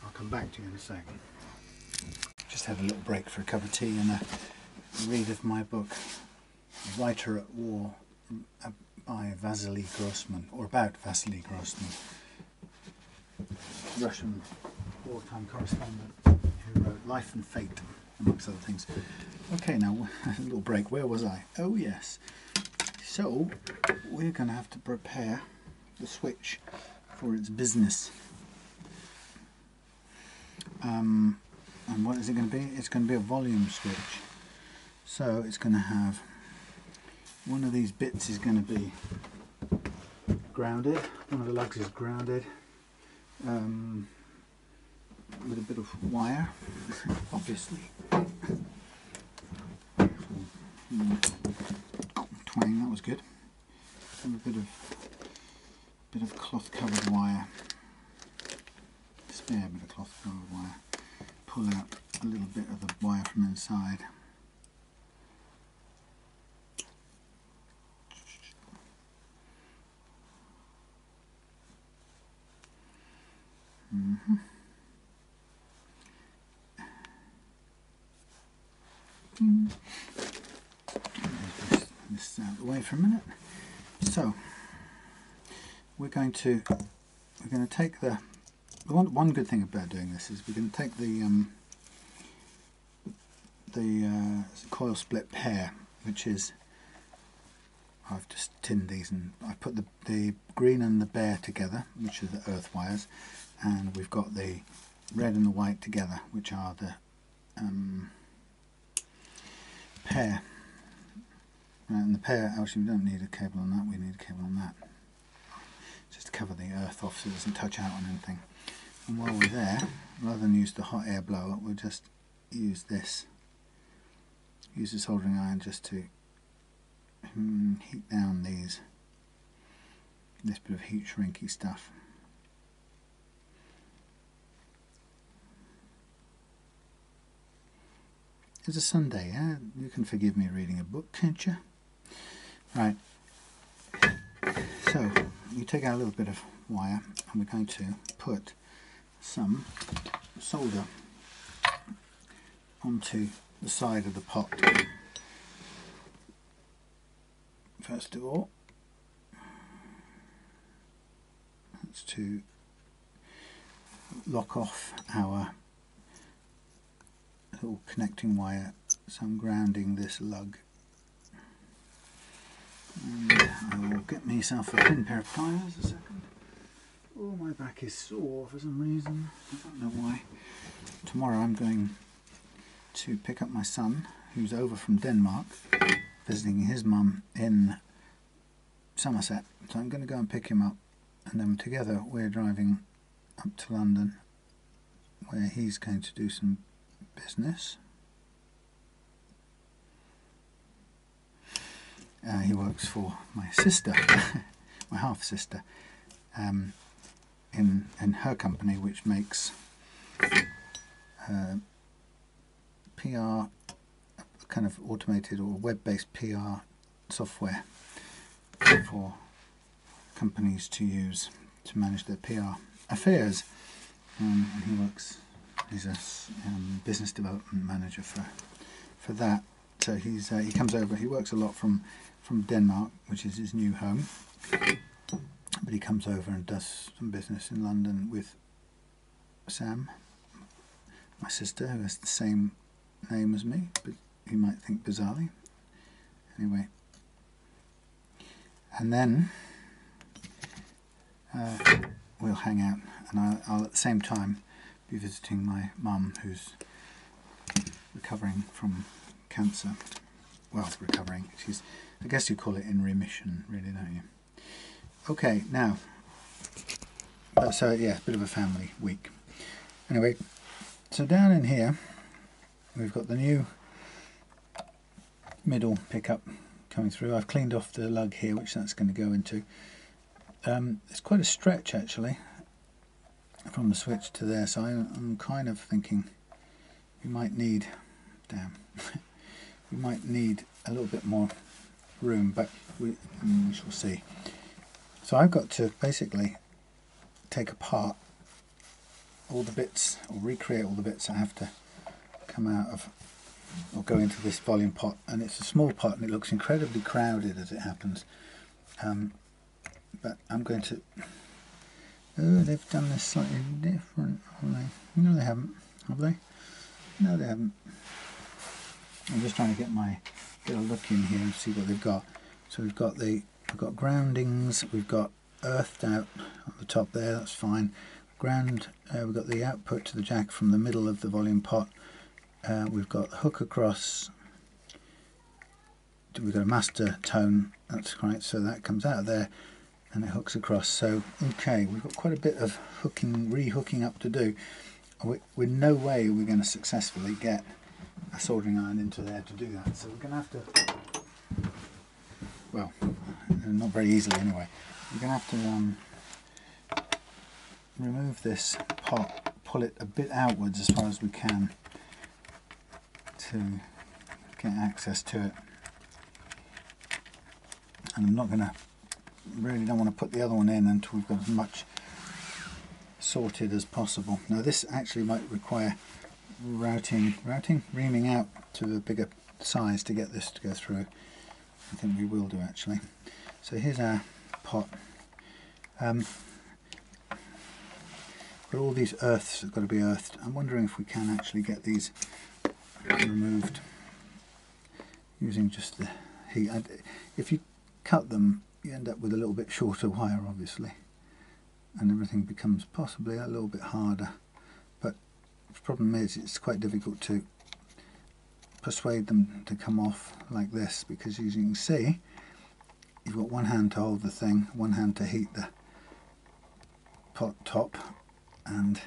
I'll come back to you in a second. Just had a little break for a cup of tea and a read of my book, Writer at War, by Vasily Grossman, or about Vasily Grossman, Russian wartime correspondent who wrote Life and Fate, amongst other things. Okay, now a little break. Where was I? Oh yes. So we're going to have to prepare the switch for its business. And what is it going to be? It's going to be a volume switch. So it's going to have, one of these bits is going to be grounded, one of the lugs is grounded with a bit of wire, obviously. Twang, that was good. And a bit of cloth covered wire, spare bit of cloth covered wire. Pull out a little bit of the wire from inside. This out of the way for a minute. So we're going to take the one good thing about doing this is we're going to take the coil split pair, which is, I've just tinned these and I put the green and the bare together, which are the earth wires, and we've got the red and the white together, which are the pair. And the pair, actually we don't need a cable on that, we need a cable on that. Just to cover the earth off so it doesn't touch out on anything. And while we're there, rather than use the hot air blower, we'll just use this soldering iron just to heat down this bit of heat shrinky stuff. It's a Sunday, eh? You can forgive me reading a book, can't you? Right, so you take out a little bit of wire and we're going to put some solder onto the side of the pot. First of all, that's to lock off our little connecting wire. So I'm grounding this lug. And I will get myself a thin pair of pliers a second. Oh, my back is sore for some reason. I don't know why. Tomorrow I'm going to pick up my son, who's over from Denmark, visiting his mum in Somerset. So I'm going to go and pick him up, and then together we're driving up to London, where he's going to do some business. He works for my sister, my half sister, in her company, which makes PR, kind of automated or web-based PR software for companies to use to manage their PR affairs. And he's a business development manager for that. So he comes over. He works a lot from Denmark, which is his new home, but he comes over and does some business in London with Sam, my sister, who has the same name as me, but you might think bizarrely. Anyway, and then we'll hang out, and I'll at the same time be visiting my mum, who's recovering from cancer. Well, recovering. I guess you call it in remission, really, don't you? Okay, now, so yeah, a bit of a family week. Anyway, so down in here, we've got the new middle pickup coming through. I've cleaned off the lug here, which that's going to go into. It's quite a stretch actually from the switch to there, so I'm kind of thinking we might need, we might need a little bit more room, but we shall see. So I've got to basically take apart all the bits, or recreate all the bits that have to come out of, or go into this volume pot, and it's a small pot and it looks incredibly crowded as it happens. But I'm going to, oh, they've done this slightly different, haven't they? No, they haven't, have they? No, they haven't. I'm just trying to get a look in here and see what they've got. So we've got groundings, we've got earthed out on the top there, that's fine. We've got the output to the jack from the middle of the volume pot. We've got hook across, we've got a master tone, that's right, so that comes out of there and it hooks across. So okay, we've got quite a bit of re-hooking up to do. With no way we're going to successfully get a soldering iron into there to do that, so we're going to have to, well, not very easily anyway, we're going to have to remove this pot, pull it a bit outwards as far as we can to get access to it. And I'm not going to, really don't want to put the other one in until we've got as much sorted as possible. Now this actually might require reaming out to a bigger size to get this to go through. I think we will do actually. So here's our pot. Got all these earths that have got to be earthed. I'm wondering if we can actually get these removed using just the heat. If you cut them, you end up with a little bit shorter wire, obviously, and everything becomes possibly a little bit harder. But the problem is it's quite difficult to persuade them to come off like this, because as you can see, you've got one hand to hold the thing, one hand to heat the pot top, and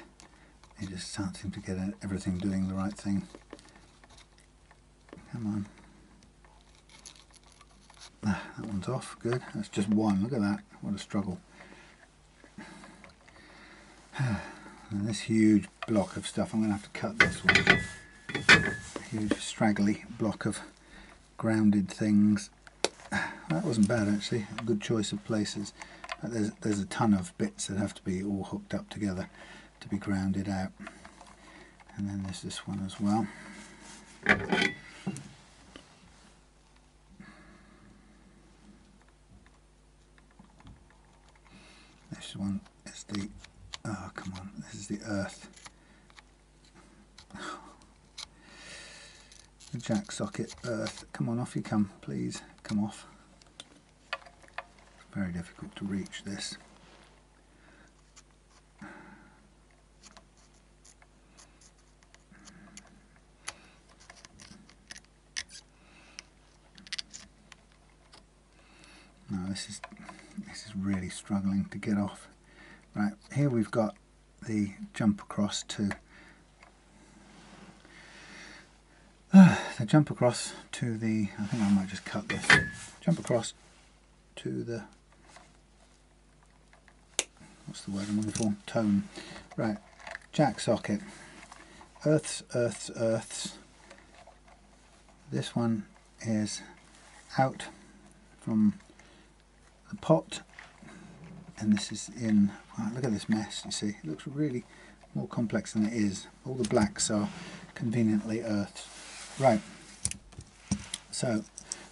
you just can't seem to get everything doing the right thing. Come on. Ah, that one's off, good. That's just one, look at that, what a struggle. And this huge block of stuff, I'm going to have to cut this one. A huge straggly block of grounded things. That wasn't bad actually, a good choice of places. There's a ton of bits that have to be all hooked up together to be grounded out. And then there's this one as well. This one is the, oh come on, this is the earth. The jack socket earth, come on, off you come, please, come off. Very difficult to reach this. No, this is really struggling to get off. Right, here we've got the jump across to the jump across to the, I think I might just cut this, jump across to the, what's the word I'm looking for, tone. Right, jack socket, earths, earths, earths. This one is out from the pot, and this is in, wow, look at this mess, you see, it looks really more complex than it is. All the blacks are conveniently earthed. Right, so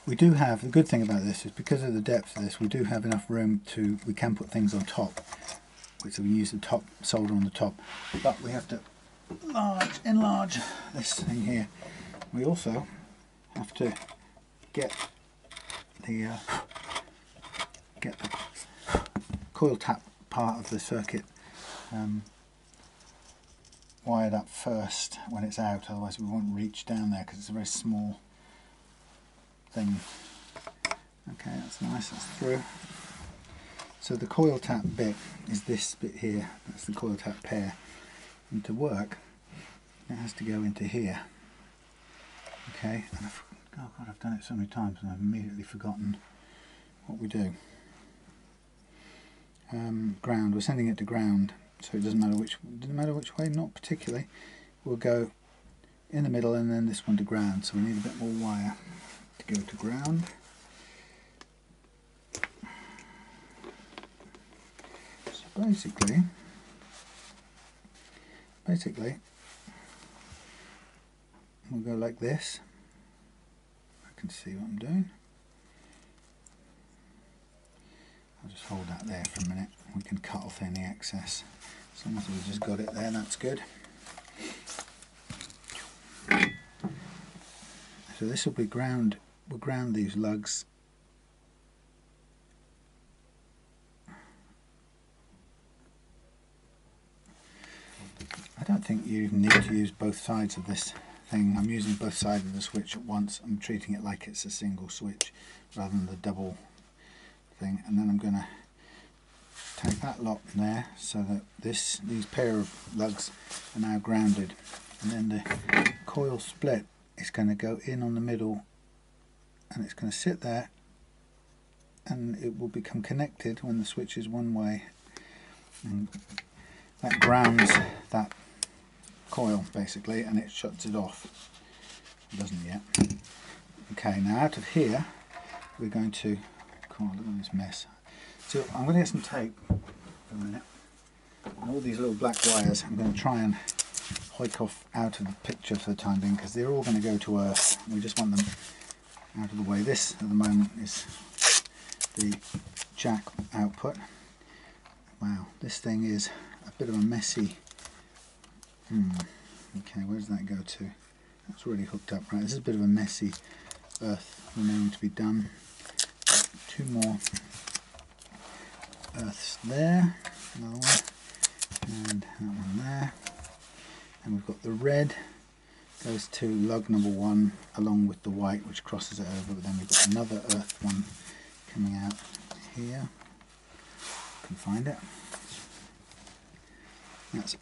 we do have, the good thing about this is because of the depth of this, we do have enough room to, we can put things on top, which we use the top solder on the top, but we have to enlarge this thing here. We also have to get the coil tap part of the circuit wired up first when it's out, otherwise we won't reach down there because it's a very small thing. Okay, that's nice, that's through. So the coil tap bit is this bit here, that's the coil tap pair, and to work it has to go into here. Okay, and oh God, I've done it so many times and I've immediately forgotten what we do. Ground, we're sending it to ground, so it doesn't matter which way, not particularly. We'll go in the middle and then this one to ground, so we need a bit more wire to go to ground. So basically we'll go like this. I can see what I'm doing. I'll just hold that there for a minute. We can cut off any excess. As long as we've just got it there, that's good. So this will be ground. We'll ground these lugs. I don't think you even need to use both sides of this thing. I'm using both sides of the switch at once. I'm treating it like it's a single switch rather than the double thing, and then I'm going to take that lot there so that these pair of lugs are now grounded, and then the coil split is going to go in on the middle and it's going to sit there and it will become connected when the switch is one way, and that grounds that coil basically and it shuts it off. It doesn't yet. Okay, now out of here we're going to, come on, look at this mess. So I'm going to get some tape for a minute, and all these little black wires I'm going to try and hoik off out of the picture for the time being because they're all going to go to earth. We just want them out of the way. This at the moment is the jack output. Wow, this thing is a bit of a messy. Okay, where does that go to? That's really hooked up, right? This is a bit of a messy earth remaining to be done. Two more earths there, another one, and that one there. And we've got the red goes to lug number 1 along with the white, which crosses it over, but then we've got another earth one coming out here. You can find it.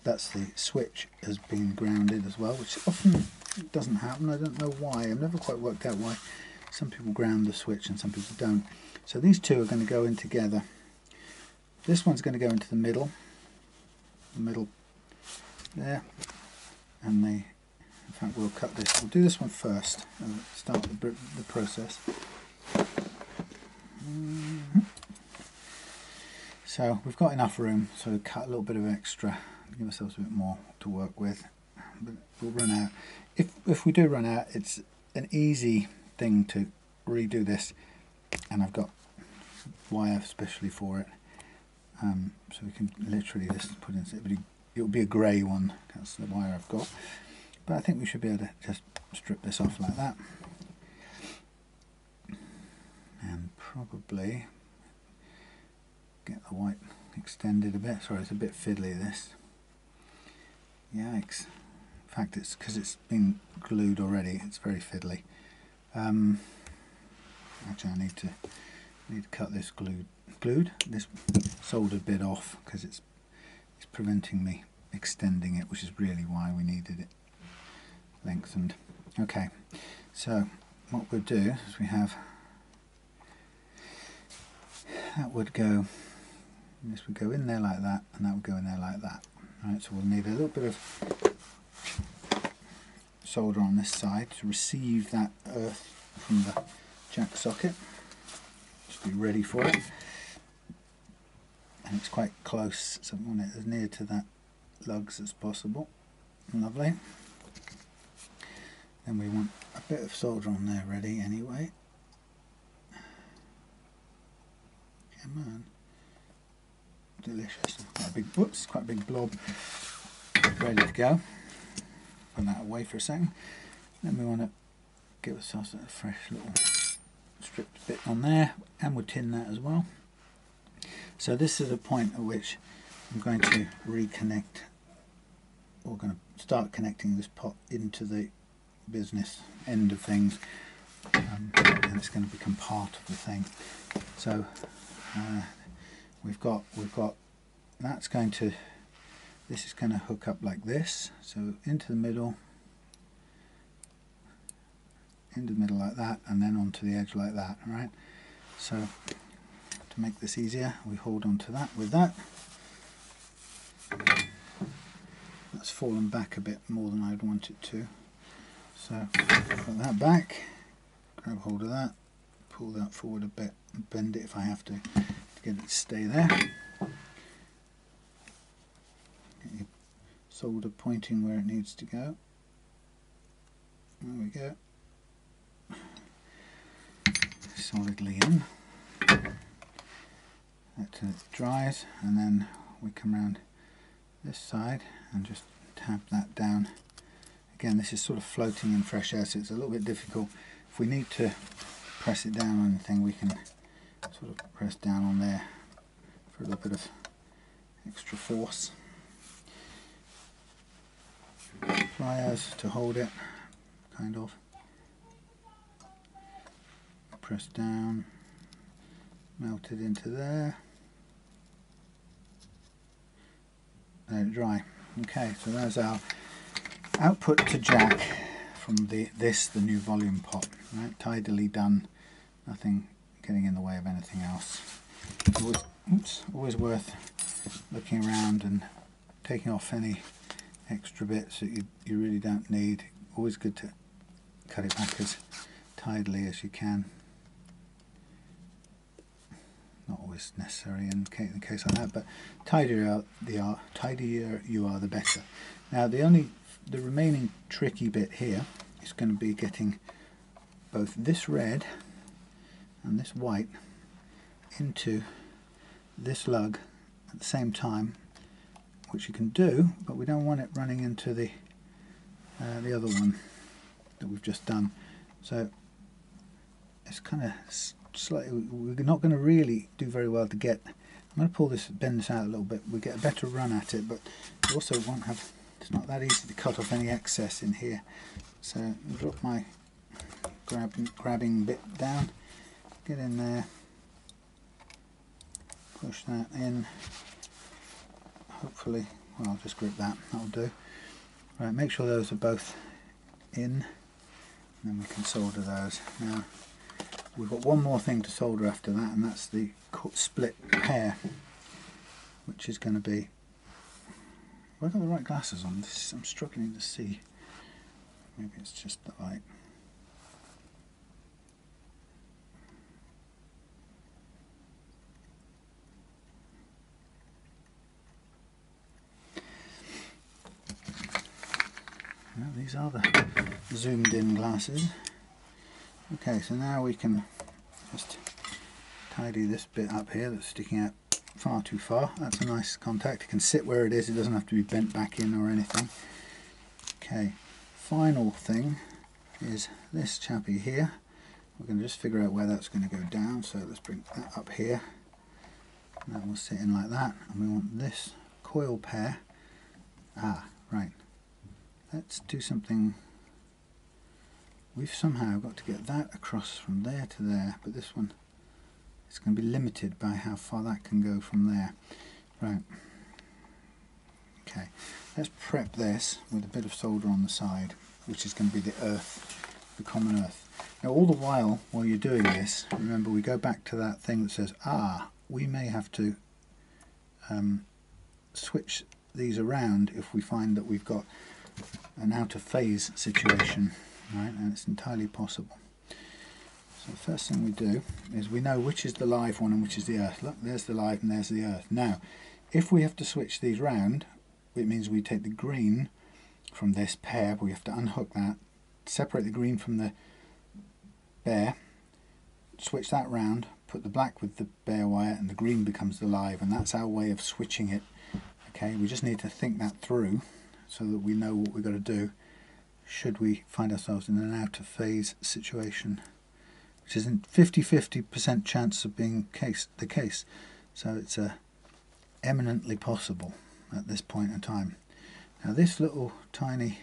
That's the switch has been grounded as well, which often doesn't happen. I don't know why. I've never quite worked out why some people ground the switch and some people don't. So these two are going to go in together. This one's going to go into the middle there, and in fact we'll cut this. We'll do this one first and start the process. So we've got enough room, so we'll cut a little bit of extra, give ourselves a bit more to work with, but we'll run out. If we do run out, it's an easy thing to redo this, and I've got wire especially for it, so we can literally just put in, it'll be a grey one, that's the wire I've got, but I think we should be able to just strip this off like that, and probably get the white extended a bit. Sorry, it's a bit fiddly this. Yikes. In fact, it's because it's been glued already, it's very fiddly. Actually I need to cut this this soldered bit off because it's preventing me extending it, which is really why we needed it lengthened. Okay, so what we'll do is we have that would go, this would go in there like that, and that would go in there like that. Right, so we'll need a little bit of solder on this side to receive that earth from the jack socket. Just be ready for it. And it's quite close, so we want it as near to that lugs as possible. Lovely. Then we want a bit of solder on there ready anyway. Come on. Delicious. Quite a big, whoops, quite a big blob ready to go. Put that away for a second. Then we want to give ourselves a fresh little stripped bit on there, and we'll tin that as well. So this is the point at which I'm going to reconnect, or going to start connecting this pot into the business end of things, and it's going to become part of the thing. So we've got that's going to, this is going to hook up like this, so into the middle like that, and then onto the edge like that. Right, so to make this easier, we hold on to that with that. That's fallen back a bit more than I'd want it to, so put that back, grab hold of that, pull that forward a bit, and bend it if I have to get it to stay there. Get your solder pointing where it needs to go. There we go. Solidly in. That till it dries, and then we come around this side and just tap that down. Again, this is sort of floating in fresh air, so it's a little bit difficult. If we need to press it down on anything, we can sort of press down on there for a little bit of extra force. Pliers to hold it, kind of. Press down, melt it into there. Let it dry. Okay, so there's our output to jack from the new volume pot. Right, tidily done, nothing getting in the way of anything else. Always worth looking around and taking off any extra bits that you really don't need. Always good to cut it back as tidily as you can. Not always necessary in the case like that, but tidier you are, the better. Now the remaining tricky bit here is going to be getting both this red and this white into this lug at the same time, which you can do, but we don't want it running into the other one that we've just done. So it's kind of slightly, we're not going to really do very well to get. I'm going to bend this out a little bit. We get a better run at it, but we also won't have. It's not that easy to cut off any excess in here. So I'll drop my grabbing bit down, get in there, push that in. Hopefully, well, I'll just grip that. That'll do. Right, make sure those are both in, and then we can solder those. Now, we've got one more thing to solder after that, and that's the split pair, which is going to be. Have I got the right glasses on? I'm struggling to see. Maybe it's just the light. Well, these are the zoomed in glasses. Okay, so now we can just tidy this bit up here that's sticking out far too far. That's a nice contact. It can sit where it is. It doesn't have to be bent back in or anything. Okay, final thing is this chappy here. We're going to just figure out where that's going to go down. So let's bring that up here. And that will sit in like that. And we want this coil pair. Ah, right. Let's do something. We've somehow got to get that across from there to there, but this one is going to be limited by how far that can go from there. Right. Okay. Let's prep this with a bit of solder on the side, which is going to be the earth, the common earth. Now, all the while you're doing this, remember we go back to that thing that says, we may have to switch these around if we find that we've got an out of phase situation, right? And it's entirely possible. So the first thing we do is we know which is the live one and which is the earth. Look, there's the live and there's the earth. Now, if we have to switch these round, it means we take the green from this pair, but we have to unhook that, separate the green from the bare, switch that round, put the black with the bare wire, and the green becomes the live, and that's our way of switching it. Okay, we just need to think that through so that we know what we've got to do should we find ourselves in an out of phase situation, which is a 50-50% chance of being the case. So it's eminently possible at this point in time. Now this little tiny,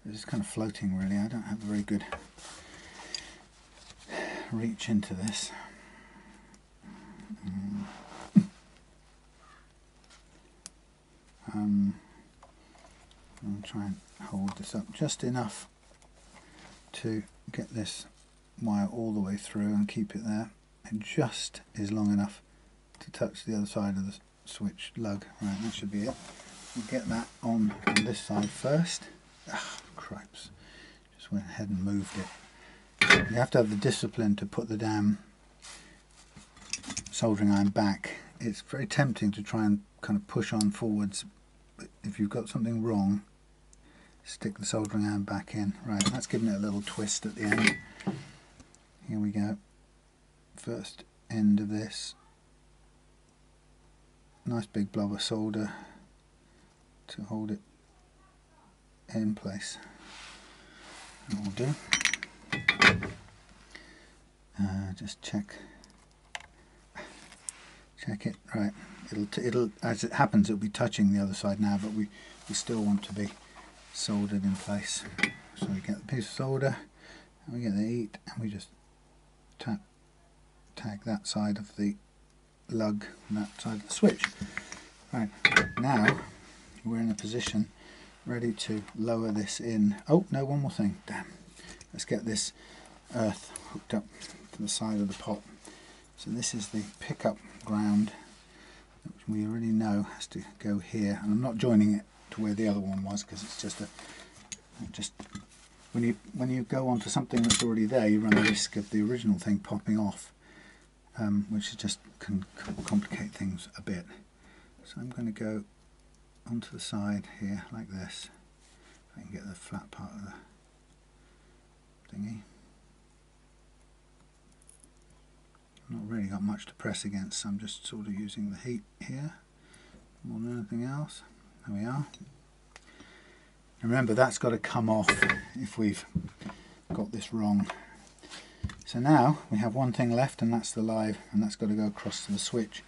it's kind of floating really, I don't have a very good reach into this. I'll try and hold this up just enough to get this wire all the way through and keep it there. It just is long enough to touch the other side of the switch lug. Right, that should be it. We'll get that on this side first. Ah, cripes. Just went ahead and moved it. You have to have the discipline to put the damn soldering iron back. It's very tempting to try and kind of push on forwards, but if you've got something wrong, stick the soldering iron back in. Right, that's giving it a little twist at the end. Here we go. First end of this. Nice big blob of solder to hold it in place. That will do. Just check it. Right, it'll as it happens it'll be touching the other side now, but we still want to be soldered in place. So we get the piece of solder and we get the heat and we just tag that side of the lug and that side of the switch. Right, now we're in a position ready to lower this in. Oh no, one more thing, damn. Let's get this earth hooked up to the side of the pot. So this is the pickup ground, which we already know has to go here, and I'm not joining it to where the other one was because it's just when you go onto something that's already there, you run the risk of the original thing popping off, which just can complicate things a bit. So I'm going to go onto the side here like this. If I can get the flat part of the thingy. Not really got much to press against, so I'm just sort of using the heat here more than anything else. There we are. Remember, that's got to come off if we've got this wrong. So now we have one thing left, and that's the live, and that's got to go across to the switch.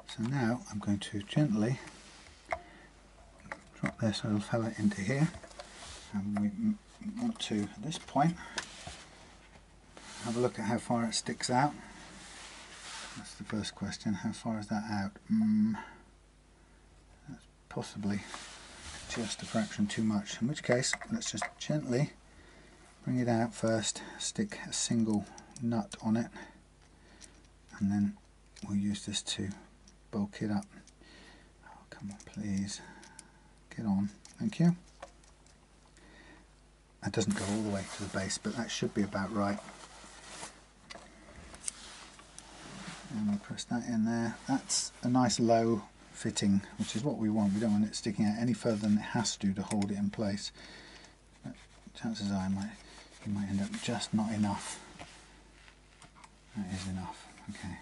So now I'm going to gently drop this little fella into here, and we want to, at this point, have a look at how far it sticks out. That's the first question. How far is that out? That's possibly just a fraction too much, in which case let's just gently bring it out first, stick a single nut on it, and then we'll use this to bulk it up. Oh, come on, please get on, thank you. That doesn't go all the way to the base, but that should be about right. And we'll press that in there. That's a nice low fitting, which is what we want. We don't want it sticking out any further than it has to hold it in place. But chances are you might end up just not enough. That is enough. Okay.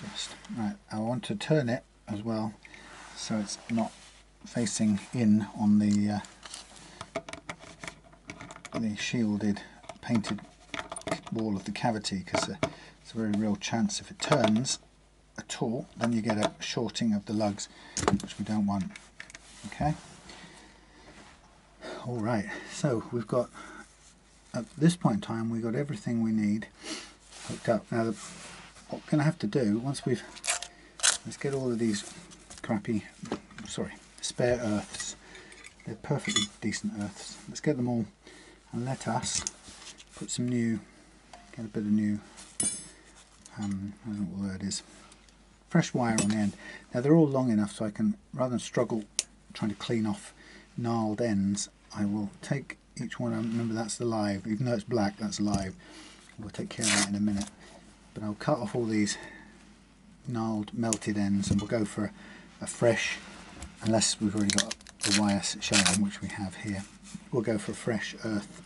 Just right. I want to turn it as well, so it's not facing in on the shielded, painted wall of the cavity, because it's a very real chance if it turns at all, then you get a shorting of the lugs, which we don't want. Okay. All right. So we've got, at this point in time, we've got everything we need hooked up. Now, what we're going to have to do once let's get all of these spare earths. They're perfectly decent earths. Let's get them all, and let us put some get a bit of new, I don't know what the word is, fresh wire on the end. Now they're all long enough so I can, rather than struggle trying to clean off gnarled ends, I will take each one. Remember, that's the live, even though it's black, that's live. We'll take care of that in a minute. But I'll cut off all these gnarled, melted ends, and we'll go for a fresh, unless we've already got the wire showing, which we have here, we'll go for a fresh earth.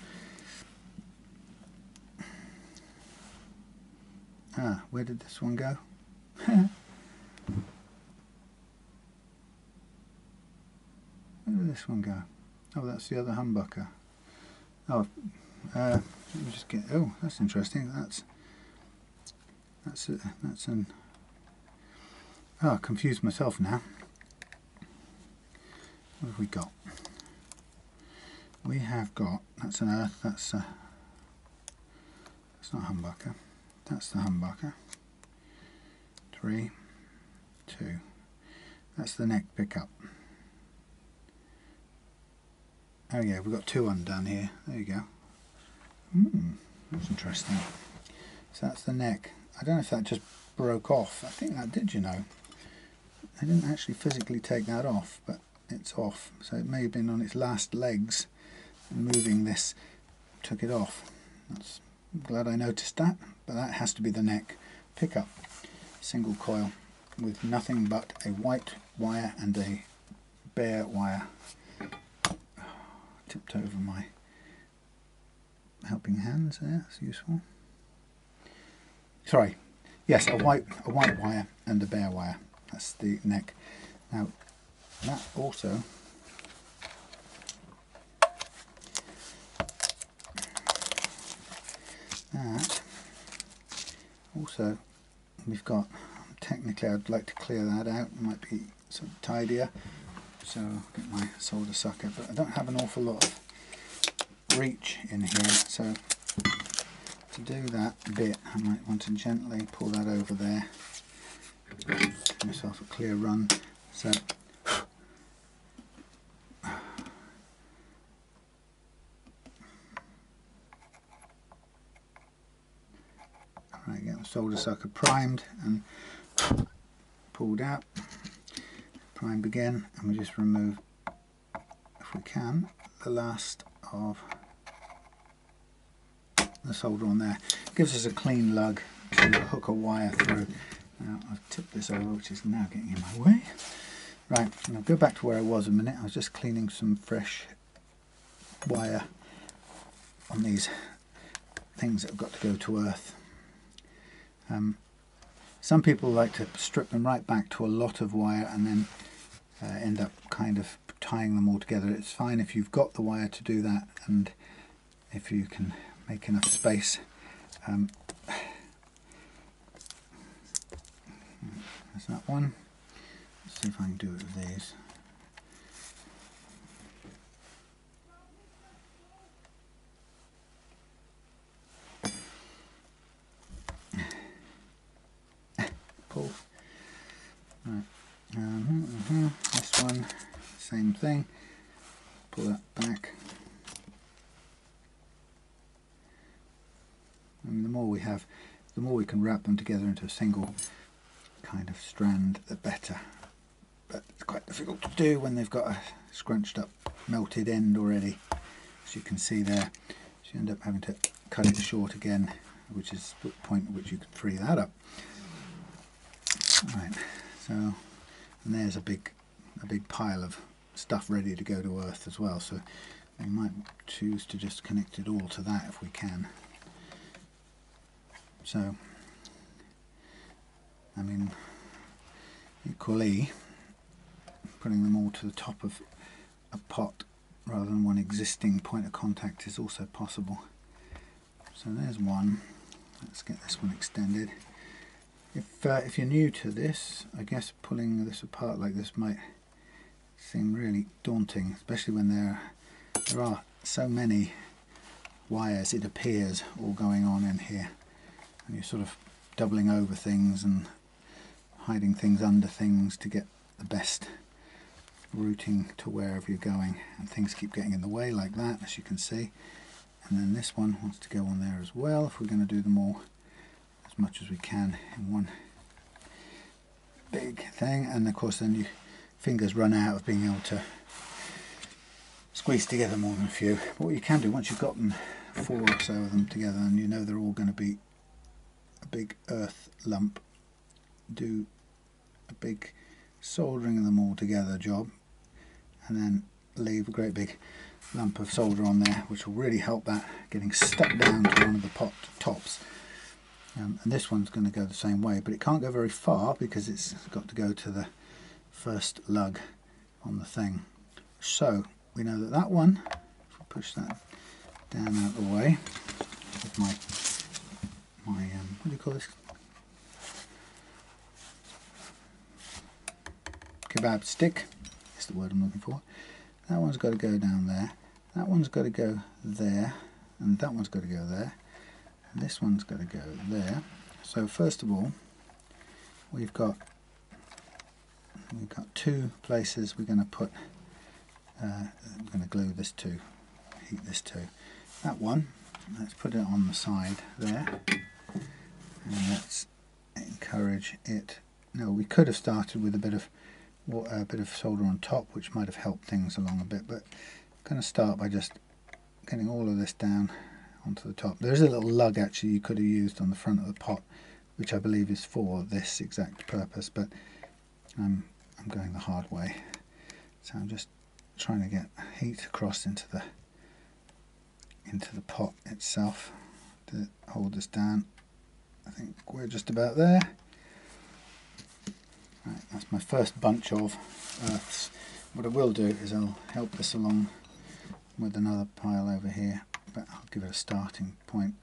Ah, where did this one go? Where did this one go? Oh, that's the other humbucker. Oh, let me just get. Oh, that's interesting. That's an Oh, I confused myself now. What have we got? We have got, that's an earth, that's not humbucker, that's the humbucker. 3, 2, that's the neck pickup. Oh yeah, we've got 2 undone here, there you go. That's interesting. So that's the neck. I don't know if that just broke off. I think that did, you know. I didn't actually physically take that off, but it's off. So it may have been on its last legs, and moving this took it off. I'm glad I noticed that, but that has to be the neck pickup. Single coil with nothing but a white wire and a bare wire. Tipped over my helping hands there, that's useful. Sorry, yes, a white wire and a bare wire. That's the neck. Now that also we've got, technically I'd like to clear that out, it might be sort of tidier, so I'll get my solder sucker, but I don't have an awful lot of reach in here, so to do that bit I might want to gently pull that over there, give myself a clear run. So alright, get the solder sucker primed and pulled out, primed again, and we just remove, if we can, the last of the solder on there. Gives us a clean lug to hook a wire through. Now I've tipped this over, which is now getting in my way. Right, and I'll go back to where I was a minute. I was just cleaning some fresh wire on these things that have got to go to earth. Some people like to strip them right back to a lot of wire and then end up kind of tying them all together. It's fine if you've got the wire to do that, and if you can make enough space. There's that one. Let's see if I can do it with these. Pull. Right. This one, same thing. Pull that back. And the more we have, the more we can wrap them together into a single kind of strand, the better. But it's quite difficult to do when they've got a scrunched up, melted end already, as you can see there. So you end up having to cut it short again, which is the point at which you can free that up. Right, so, and there's a big pile of stuff ready to go to earth as well, so we might choose to just connect it all to that if we can. So, I mean, equally, putting them all to the top of a pot rather than one existing point of contact is also possible. So there's one. Let's get this one extended. If you're new to this, I guess pulling this apart like this might seem really daunting, especially when there are so many wires, it appears, all going on in here, and you're sort of doubling over things and hiding things under things to get the best routing to wherever you're going, and things keep getting in the way like that, as you can see. And then this one wants to go on there as well, if we're going to do them all as much as we can in one big thing. And of course then your fingers run out of being able to squeeze together more than a few. But what you can do, once you've gotten 4 or so of them together and you know they're all going to be a big earth lump, do a big soldering them all together job, and then leave a great big lump of solder on there, which will really help that getting stuck down to one of the pot tops. And this one's going to go the same way, but it can't go very far because it's got to go to the first lug on the thing. So we know that that one, if we push that down out of the way with my what do you call this? kebab stick, is the word I'm looking for. That one's got to go down there, that one's got to go there, and that one's got to go there, and this one's got to go there. So first of all, we've got two places we're going to put, we're going to glue this to, heat this to. That one, let's put it on the side there, and let's encourage it. No, we could have started with a bit of solder on top, which might have helped things along a bit, but I'm going to start by just getting all of this down onto the top. There's a little lug actually you could have used on the front of the pot, which I believe is for this exact purpose, but I'm going the hard way. So I'm just trying to get heat across into the pot itself to hold this down. I think we're just about there. Right, that's my first bunch of earths. What I will do is I'll help this along with another pile over here, but I'll give it a starting point.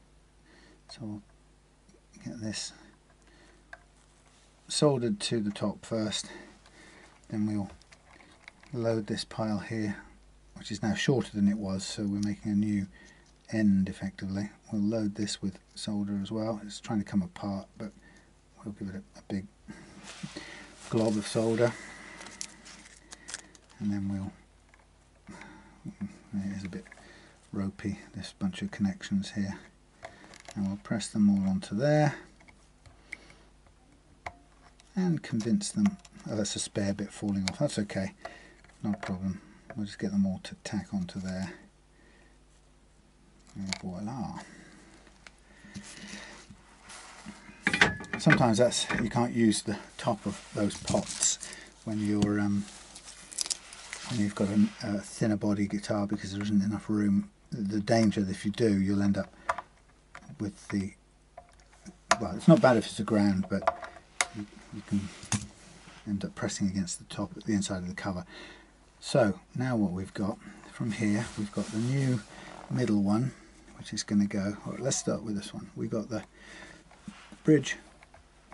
So I'll get this soldered to the top first, then we'll load this pile here, which is now shorter than it was, so we're making a new end effectively. We'll load this with solder as well. It's trying to come apart, but we'll give it a big glob of solder, and then it is a bit ropey, this bunch of connections here, and we'll press them all onto there and convince them. Oh, that's a spare bit falling off. That's okay, not a problem. We'll just get them all to tack onto there. And voila. Sometimes you can't use the top of those pots when you've got a thinner body guitar, because there isn't enough room. The danger that if you do, you'll end up with the, well, it's not bad if it's a ground, but you can end up pressing against the top at the inside of the cover. So now what we've got from here, we've got the new middle one, which is going to go, well, let's start with this one. We've got the bridge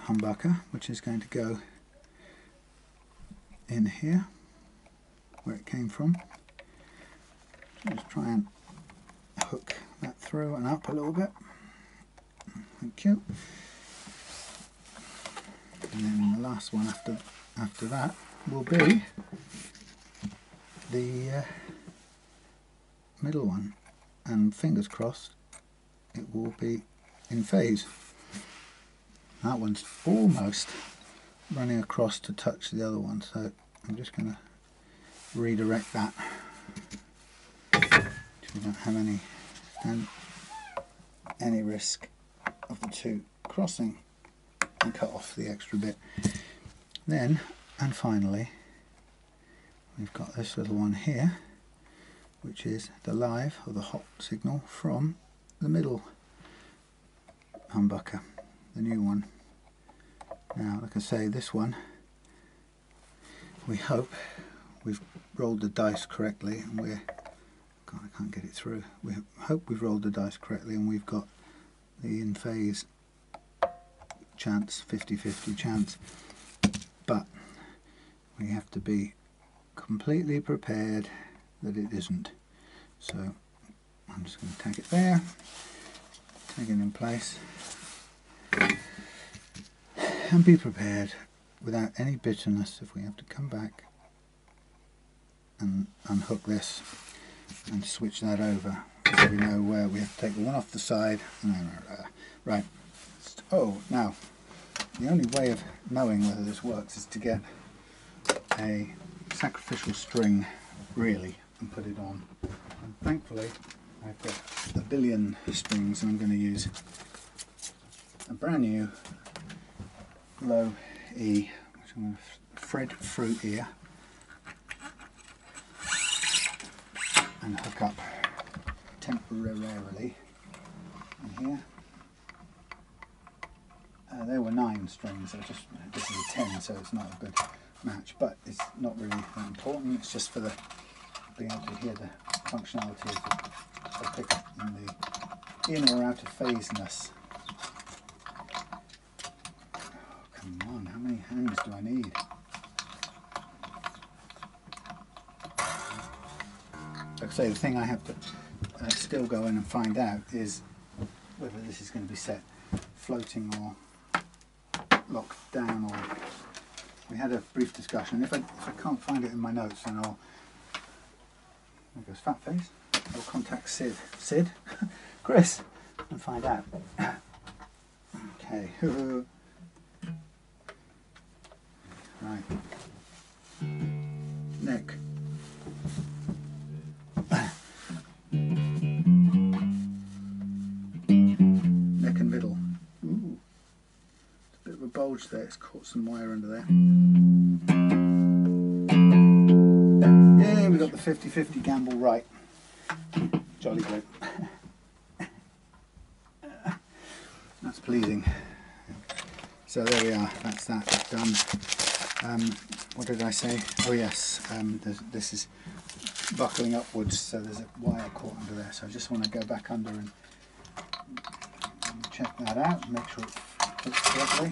humbucker, which is going to go in here where it came from. Just try and hook that through and up a little bit. Thank you. And then the last one after that will be the middle one, and fingers crossed it will be in phase. That one's almost running across to touch the other one, so I'm just going to redirect that so we don't have any risk of the two crossing, and cut off the extra bit. Then, and finally, we've got this little one here, which is the live or the hot signal from the middle humbucker, the new one. Now, like I say, this one, we hope we've rolled the dice correctly, and God, I can't get it through. We hope we've rolled the dice correctly and we've got the in phase chance, 50-50 chance, but we have to be completely prepared that it isn't. So I'm just going to tack it there, take it in place, and be prepared without any bitterness if we have to come back and unhook this and switch that over, so we know where we have to take the one off the side. Right. Oh, now the only way of knowing whether this works is to get a sacrificial string, really, and put it on. And thankfully I've got a billion strings, and I'm going to use a brand new low E, which I'm going to thread through here and hook up temporarily in here. There were 9 strings, this is a 10, so it's not a good match, but it's not really that important. It's just for being able to hear the functionality of the pickup and the in or out of phaseness. Oh, come on, how many hands do I need? like I say, the thing I have to still go in and find out is whether this is going to be set floating or locked down, or we had a brief discussion. If I can't find it in my notes, then I'll, there goes Fat Face, I'll contact Sid, Chris, and find out. Okay, right, neck. Neck and middle. Ooh. It's a bit of a bulge there, it's caught some wire under there. Yeah, we got the 50-50 gamble right. Jolly good. That's pleasing. So there we are, that's that done. What did I say? Oh yes, this is buckling upwards, so there's a wire caught under there, so I just want to go back under and check that out, make sure it fits correctly.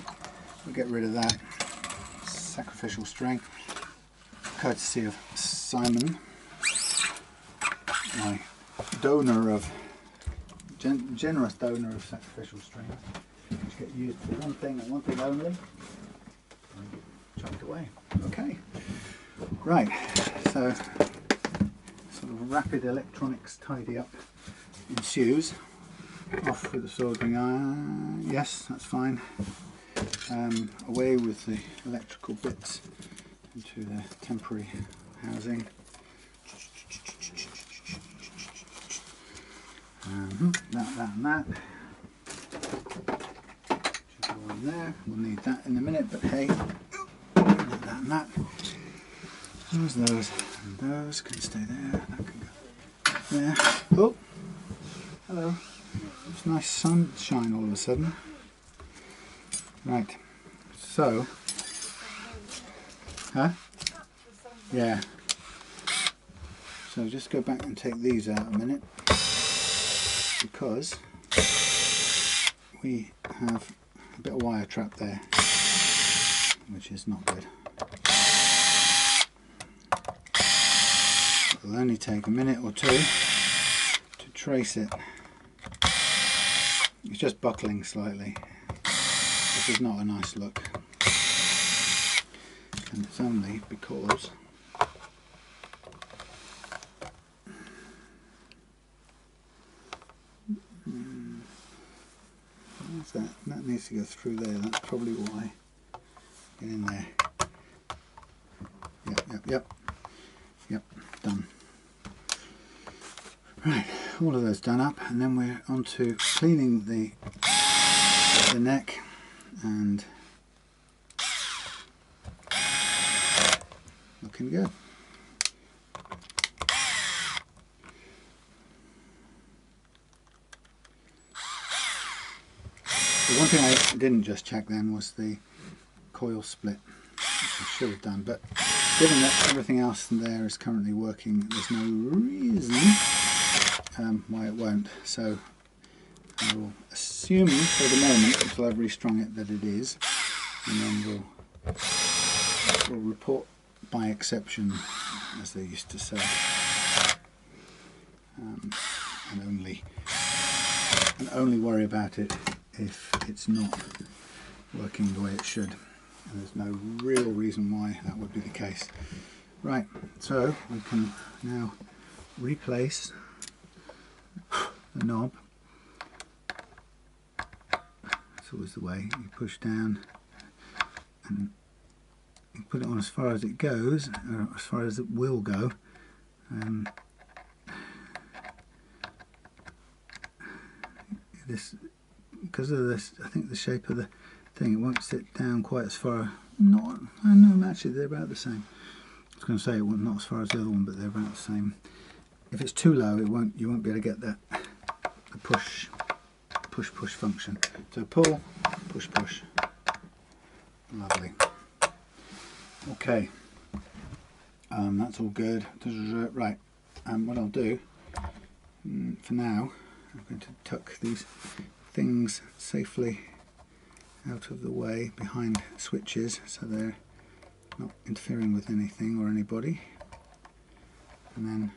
We'll get rid of that sacrificial string, courtesy of Simon, my donor of generous donor of sacrificial strings, which get used for one thing and one thing only, and chucked away. Okay, right, so sort of rapid electronics tidy up ensues. Off with the soldering iron, yes, that's fine. Away with the electrical bits into the temporary housing. That and that. Should go in there. We'll need that in a minute, but hey, that and that. Those and those can stay there. That can go there. Oh, hello. It's nice sunshine all of a sudden. Right. So. Huh? Yeah. So just go back and take these out a minute, because we have a bit of wire trap there, which is not good. It'll only take a minute or two to trace it. It's just buckling slightly. This is not a nice look, and it's only because what's that? That needs to go through there. That's probably why. Get in there. Yep. Done. Right, all of those done up, and then we're on to cleaning the neck and looking good. The one thing I didn't just check then was the coil split, which I should have done, but given that everything else in there is currently working, there's no reason why it won't. So I will assume for the moment, until I've restrung it, that it is, and then we'll report by exception, as they used to say, and only worry about it if it's not working the way it should. And there's no real reason why that would be the case. Right, so we can now replace the knob. It's always the way. You push down and you put it on as far as it goes, or as far as it will go. This, because of this, I think the shape of the thing, it won't sit down quite as far. Not, I know, actually they're about the same. I was going to say it won't, not as far as the other one, but they're about the same. If it's too low, it won't. You won't be able to get that the push function. So pull, push. Lovely. Okay. That's all good. Right. What I'll do for now, I'm going to tuck these things safely out of the way behind switches, so they're not interfering with anything or anybody. And then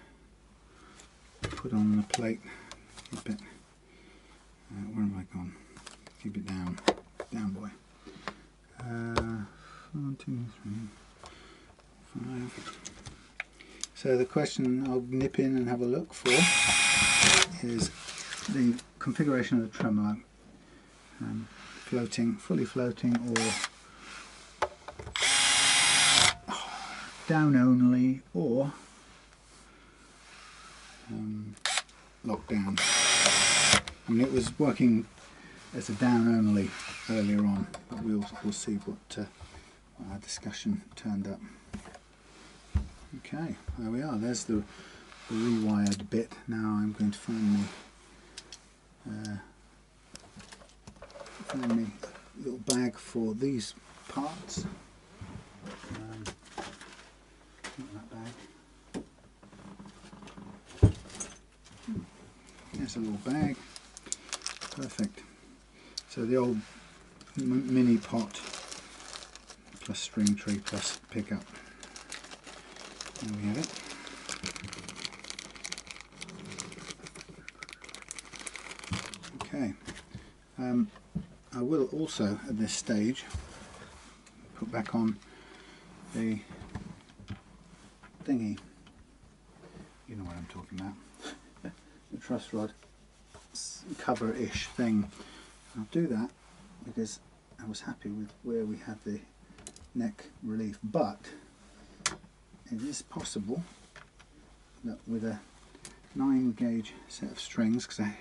put on the plate. Keep it. Where have I gone? Keep it down. Down, boy. 1, 2, 3, 5. So the question I'll nip in and have a look for is the configuration of the tremolo. Floating, fully floating, or down only, or locked down. I mean, it was working as a down only earlier on, but we'll see what our discussion turned up. Okay, there we are. There's the rewired bit. Now I'm going to find me a little bag for these parts. That bag. There's a little bag. Perfect. So the old mini pot plus string tree plus pickup. There we have it. Okay. I will also at this stage put back on the thingy. You know what I'm talking about. The truss rod cover-ish thing. I'll do that because I was happy with where we had the neck relief, but it is possible that with a 9 gauge set of strings, because I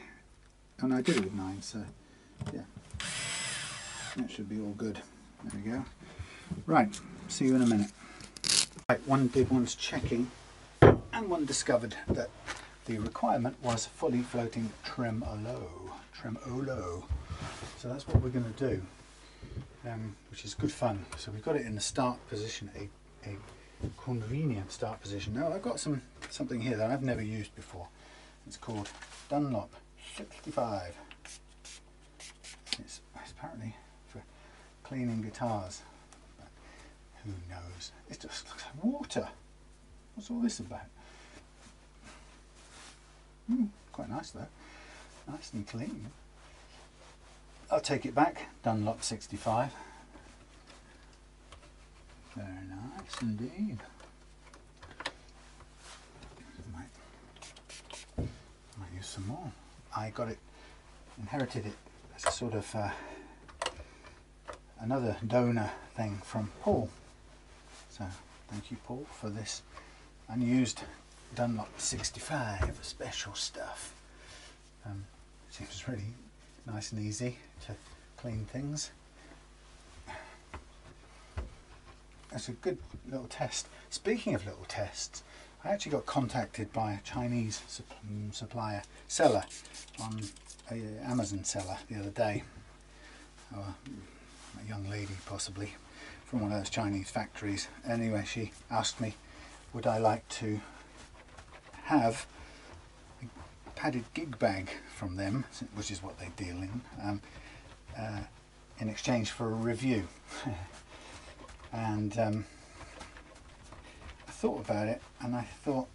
did it with 9, so yeah, that should be all good. There we go. Right, see you in a minute. Right, one did one's checking and one discovered that the requirement was fully floating tremolo. So that's what we're going to do, which is good fun. So we've got it in the start position, a convenient start position. Now I've got something here that I've never used before. It's called Dunlop 65. It's apparently for cleaning guitars, but who knows? It just looks like water. What's all this about? Quite nice though, nice and clean. I'll take it back, Dunlop 65. Very nice indeed. Might use some more. I inherited it as a sort of another donor thing from Paul. So thank you, Paul, for this unused Dunlop 65 special stuff. Seems really nice and easy to clean things. That's a good little test. Speaking of little tests, I actually got contacted by a Chinese seller on an Amazon seller the other day. A young lady possibly from one of those Chinese factories. Anyway, she asked me would I like to have a padded gig bag from them, which is what they deal in exchange for a review. And I thought about it, and I thought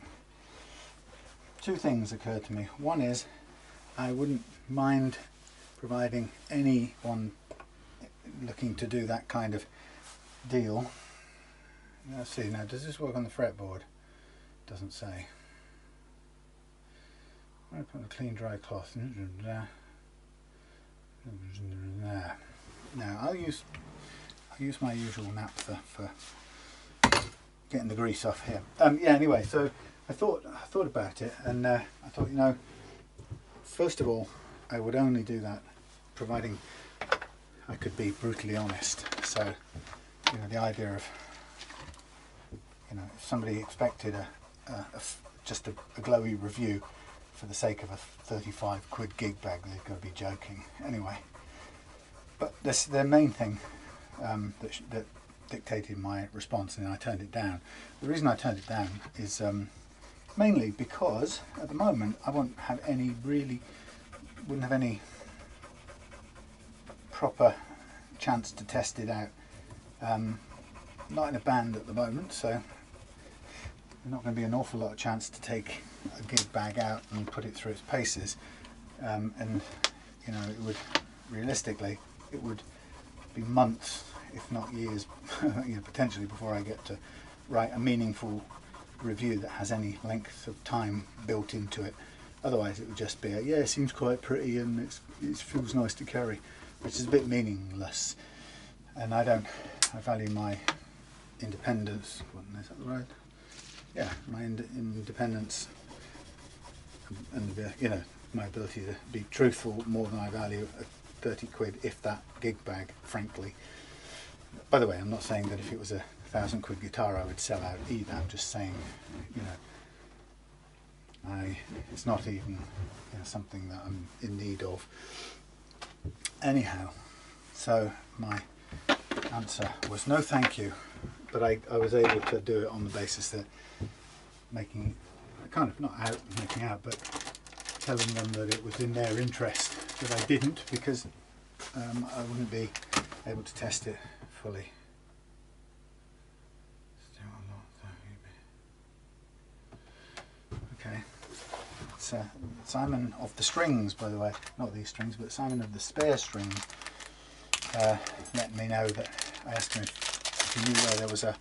two things occurred to me. One is I wouldn't mind providing anyone looking to do that kind of deal. Let's see, now does this work on the fretboard? Doesn't say. I'm going to put a clean dry cloth. Now I'll use my usual naphtha for getting the grease off here. Yeah, anyway, so I thought about it, and I thought, you know, first of all, I would only do that providing I could be brutally honest. So, you know, the idea of, you know, if somebody expected just a glowy review for the sake of a 35 quid gig bag, they've got to be joking. Anyway, but the main thing that dictated my response, and I turned it down. The reason I turned it down is mainly because at the moment I wouldn't have any proper chance to test it out. Not in a band at the moment, so there's not going to be an awful lot of chance to take a gig bag out and put it through its paces, and you know, it would realistically, it would be months, if not years, you know, potentially before I get to write a meaningful review that has any length of time built into it. Otherwise it would just be yeah, it seems quite pretty and it feels nice to carry, which is a bit meaningless. And I value my independence. Is that right? Yeah, my independence and you know, my ability to be truthful more than I value a 30 quid, if that, gig bag, frankly. By the way, I'm not saying that if it was a 1,000 quid guitar I would sell out either. I'm just saying, you know, it's not even, you know, something that I'm in need of. Anyhow, so my answer was no thank you, but I was able to do it on the basis that making, kind of not making out, but telling them that it was in their interest that I didn't, because I wouldn't be able to test it fully. Okay, it's Simon of the Strings, by the way, not these strings, but Simon of the Spare String, let me know that I asked him if he knew where there was a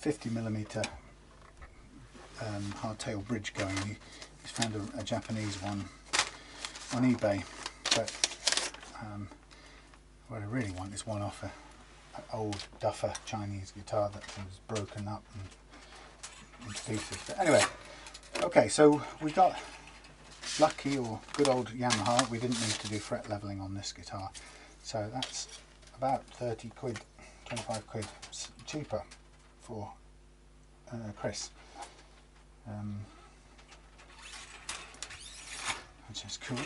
50mm hardtail bridge going. He's found a Japanese one on eBay, but what I really want is one off an old duffer Chinese guitar that was broken up and into pieces. But anyway, okay, so we got lucky, or good old Yamaha. We didn't need to do fret leveling on this guitar, so that's about 30 quid, 25 quid cheaper for Chris, which is cool.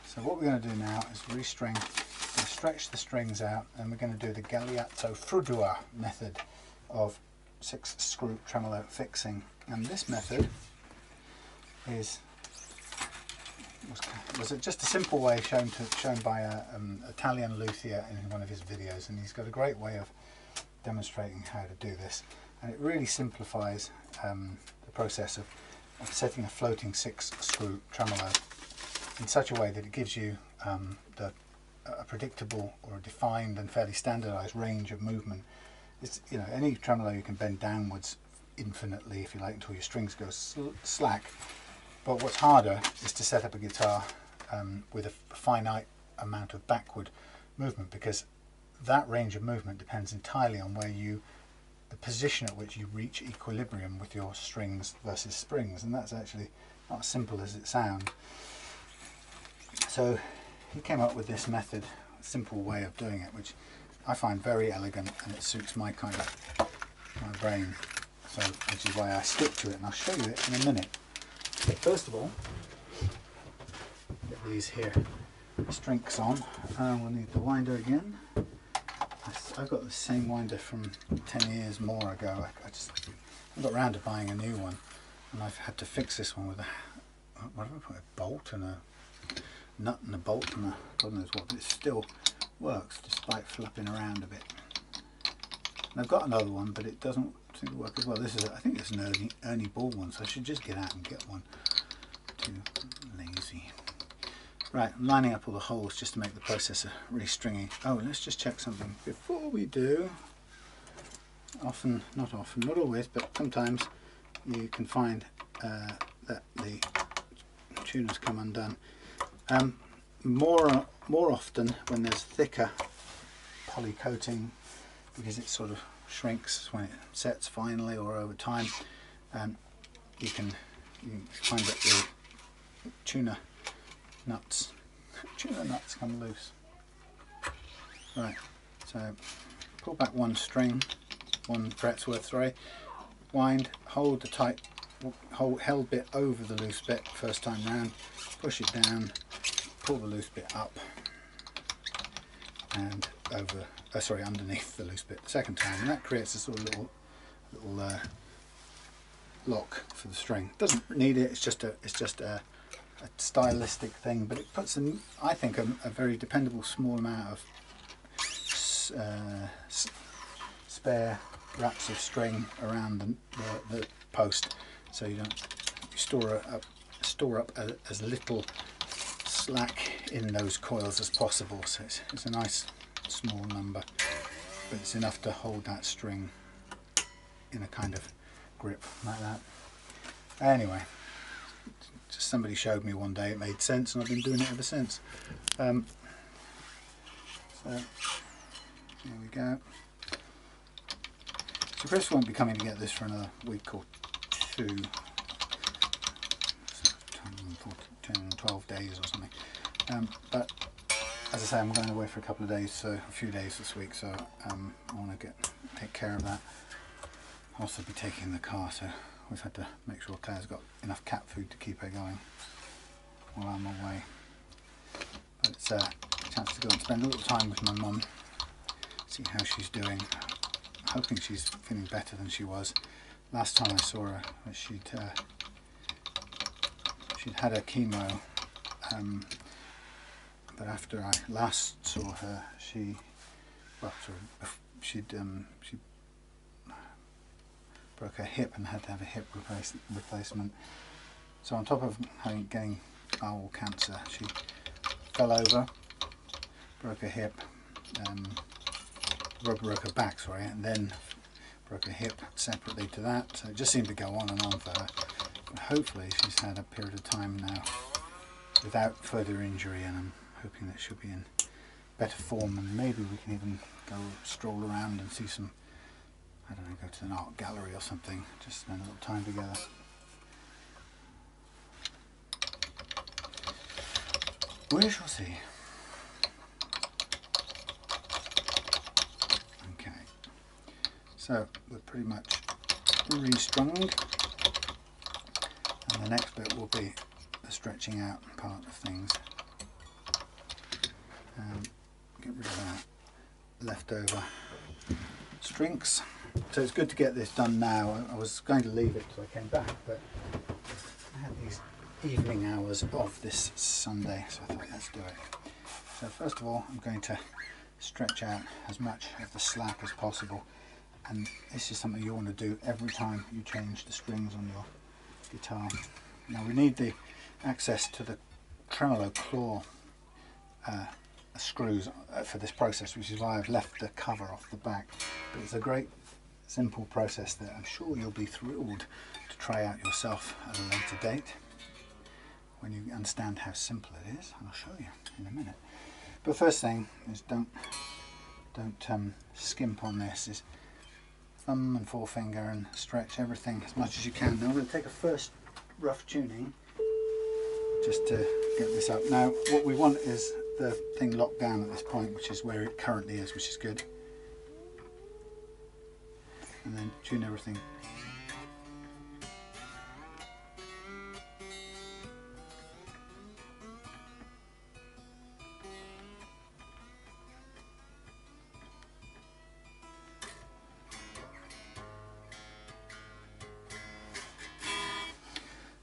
So what we're going to do now is restring, stretch the strings out, and we're going to do the Galeazzo Frudua method of 6-screw tremolo fixing. And this method was just a simple way shown by an Italian luthier in one of his videos, and he's got a great way of demonstrating how to do this, and it really simplifies the process of setting a floating 6-screw tremolo in such a way that it gives you a predictable or a defined and fairly standardized range of movement. It's, you know, any tremolo you can bend downwards infinitely, if you like, until your strings go slack. But what's harder is to set up a guitar with a finite amount of backward movement, because that range of movement depends entirely on the position at which you reach equilibrium with your strings versus springs, and that's actually not as simple as it sounds. So he came up with this method, a simple way of doing it, which I find very elegant, and it suits my kind of my brain. So, which is why I stick to it, and I'll show you it in a minute. But first of all, get these here strinks on. We'll need the winder again. I got the same winder from 10 years more ago. I got round to buying a new one, and I've had to fix this one with what do I put, a bolt and a nut and a bolt and a God knows what, but it still works despite flapping around a bit. And I've got another one, but it doesn't seem to work as well. This is, I think it's an Ernie Ball one, so I should just get out and get one. Too lazy. Right, I'm lining up all the holes just to make the process of restringing. Oh, let's just check something before we do. Not always, but sometimes you can find that the tuners come undone. More often when there's thicker poly coating, because it sort of shrinks when it sets finally or over time, you can find that the tuner nuts come loose. Right, so pull back one string, 1 fret's worth, sorry, wind, hold the tight held bit over the loose bit first time round, push it down, pull the loose bit up and over, underneath the loose bit the second time, and that creates a sort of little lock for the string. Doesn't need it. It's just a stylistic thing, but it puts I think a very dependable small amount of spare wraps of string around the post, so you don't store up as little slack in those coils as possible. So it's a nice small number, but it's enough to hold that string in a kind of grip like that. Anyway, just somebody showed me one day, it made sense, and I've been doing it ever since. So here we go. So Chris won't be coming to get this for another week or two, 12 days or something. But as I say, I'm going away for a couple of days, so a few days this week, so I want to take care of that. I'll also be taking the car, so we've had to make sure Claire's got enough cat food to keep her going while I'm away. But it's a chance to go and spend a little time with my mum, see how she's doing. I'm hoping she's feeling better than she was. Last time I saw her, she'd had a chemo, but after I last saw her, she broke her hip and had to have a hip replacement. So on top of getting bowel cancer, she fell over, broke her hip, broke her back, sorry, and then broke her hip separately to that. So it just seemed to go on and on for her. But hopefully she's had a period of time now without further injury, and I'm hoping that she'll be in better form, and maybe we can even go stroll around and see some, I don't know, go to an art gallery or something, just spend a little time together. We shall see. Okay, so we're pretty much restrung, and the next bit will be the stretching out part of things. Get rid of that leftover strings. So it's good to get this done now. I was going to leave it till I came back, but I had these evening hours of this Sunday, so I thought let's do it. So first of all, I'm going to stretch out as much of the slack as possible, and this is something you want to do every time you change the strings on your guitar. Now we need the access to the tremolo claw screws for this process, which is why I've left the cover off the back. But it's a great simple process that I'm sure you'll be thrilled to try out yourself at a later date when you understand how simple it is, and I'll show you in a minute. But first thing is don't skimp on this. Is thumb and forefinger and stretch everything as much as you can. Now I'm going to take a first rough tuning just to get this up. Now what we want is the thing locked down at this point, which is where it currently is, which is good. And then tune everything.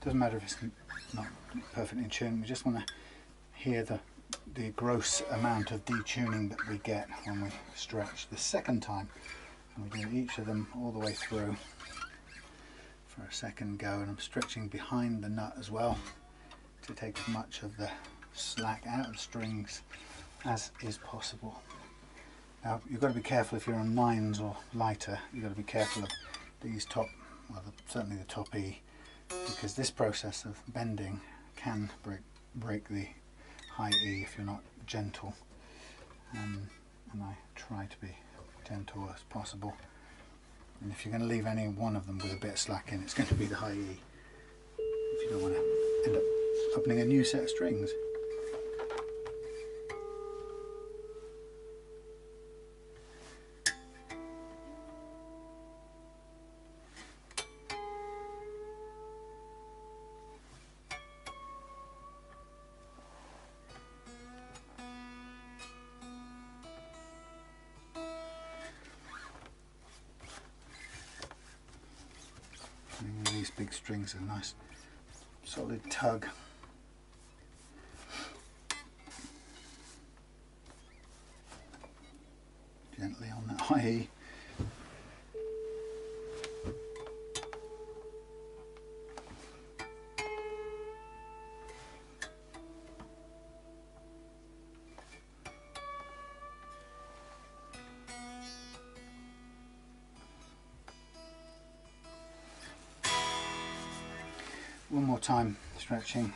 Doesn't matter if it's not perfectly in tune, we just want to hear the gross amount of detuning that we get when we stretch the second time. And we do each of them all the way through for a second go, and I'm stretching behind the nut as well to take as much of the slack out of the strings as is possible. Now you've got to be careful if you're on 9s or lighter, you've got to be careful of these top, well certainly the top E, because this process of bending can break the high E if you're not gentle, and I try to be gentle as possible. And if you're going to leave any one of them with a bit of slack in, it's going to be the high E, if you don't want to end up opening a new set of strings. These big strings are a nice solid tug. Gently on that high E. one more time stretching,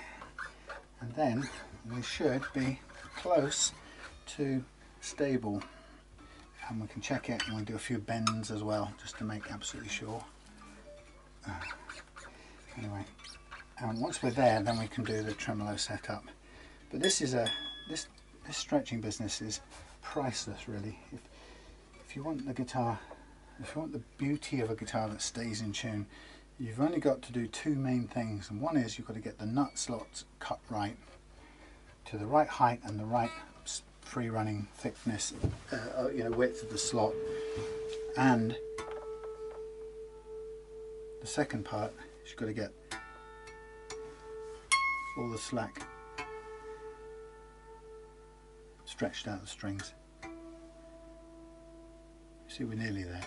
and then we should be close to stable, and we can check it and we'll do a few bends as well just to make absolutely sure. Anyway, and once we're there, then we can do the tremolo setup. But this is this stretching business is priceless, really. If you want the guitar, if you want the beauty of a guitar that stays in tune, you've only got to do two main things, and one is you've got to get the nut slots cut right, to the right height and the right free running thickness, width of the slot. And the second part is you've got to get all the slack stretched out of the strings. You see, we're nearly there.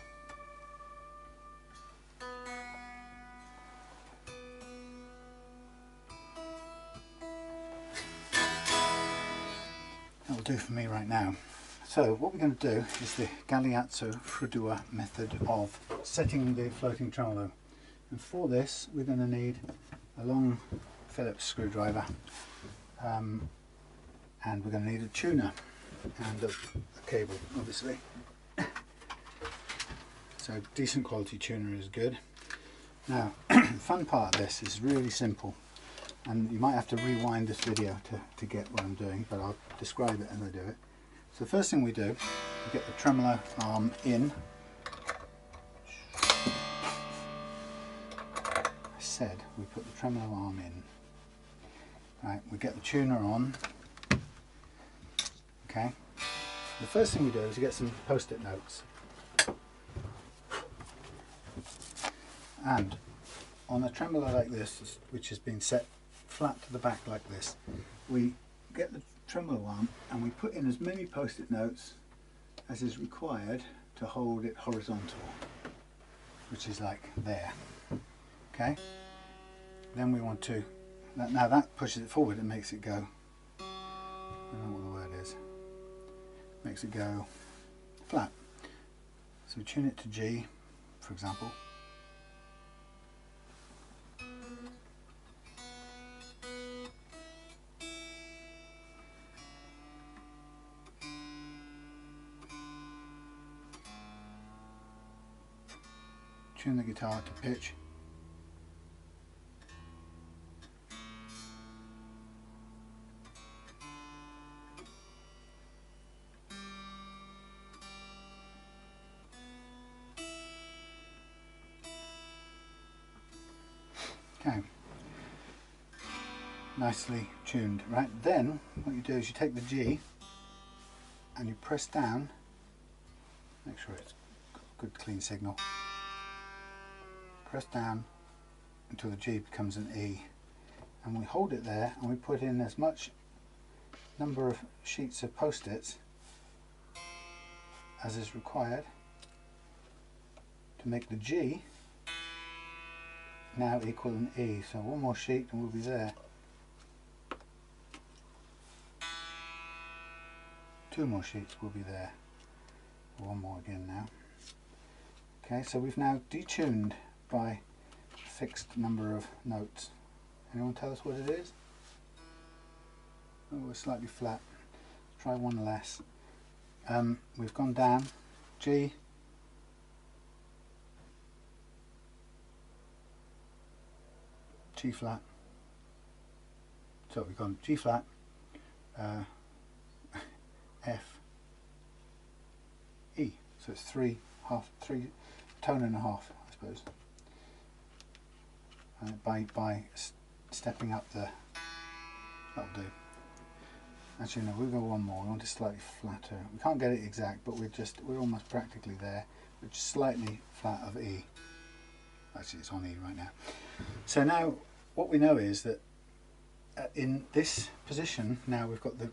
That'll do for me right now. So what we're going to do is the Galeazzo Frudua method of setting the floating tremolo. And for this we're going to need a long Phillips screwdriver, and we're going to need a tuner and a cable, obviously. So decent quality tuner is good. Now the fun part of this is really simple, and you might have to rewind this video to get what I'm doing, but I'll describe it as I do it. So the first thing we do, we get the tremolo arm in. I said we put the tremolo arm in. Right, we get the tuner on. Okay. The first thing we do is we get some post-it notes. And on a tremolo like this, which has been set flat to the back like this, we get the tremolo arm and we put in as many post-it notes as is required to hold it horizontal, which is like there. Okay. Then we want to, now that pushes it forward and makes it go, I don't know what the word is, makes it go flat. So we tune it to G, for example. Tune the guitar to pitch. Okay, nicely tuned. Right, then what you do is you take the G and you press down, make sure it's got a good clean signal. Press down until the G becomes an E, and we hold it there and we put in as much number of sheets of post-its as is required to make the G now equal an E. So one more sheet and we'll be there. Two more sheets will be there. One more again now. Okay, so we've now detuned by a fixed number of notes. Anyone tell us what it is? Oh, we're slightly flat. Try one less. We've gone down G, G flat. So we've gone G flat, F, E. So it's three tone and a half, I suppose. By stepping up the, that'll do. Actually no, we'll go one more. We want it slightly flatter. We can't get it exact, but we're almost practically there. Which is slightly flat of E. Actually it's on E right now. So now what we know is that in this position, now we've got the,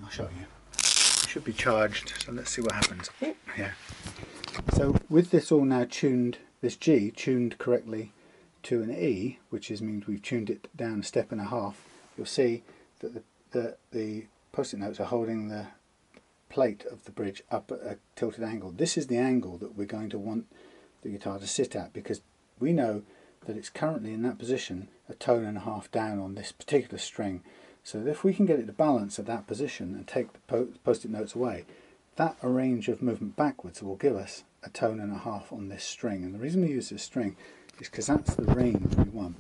I'll show you. It should be charged, so let's see what happens. Yeah. So with this all now tuned, this G tuned correctly to an E, which means we've tuned it down a step and a half, you'll see that the post-it notes are holding the plate of the bridge up at a tilted angle. This is the angle that we're going to want the guitar to sit at, because we know that it's currently in that position a tone and a half down on this particular string. So if we can get it to balance at that position and take the post-it notes away, that range of movement backwards will give us a tone and a half on this string. And the reason we use this string is because that's the range we want.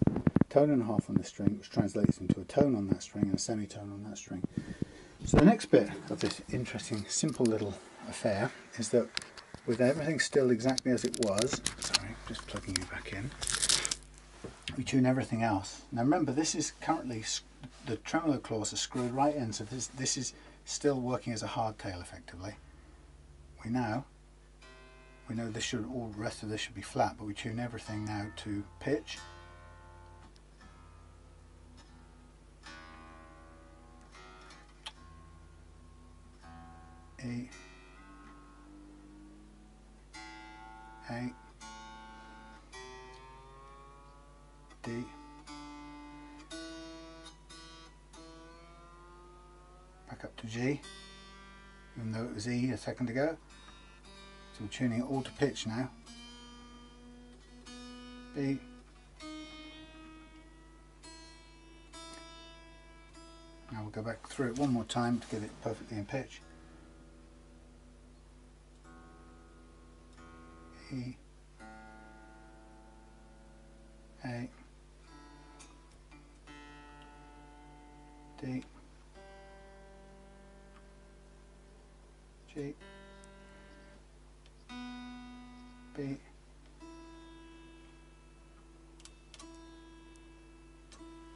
Tone and a half on this string, which translates into a tone on that string and a semitone on that string. So the next bit of this interesting, simple little affair is that with everything still exactly as it was, sorry, just plugging you back in, we tune everything else. Now remember, this is currently, the tremolo claws are screwed right in, so this is still working as a hardtail effectively. We know this should, all the rest of this should be flat, but we tune everything now to pitch. E, A, D, back up to G, even though it was E a second ago. So we're tuning it all to pitch now. B, now we'll go back through it one more time to get it perfectly in pitch. E, A, D, G, B,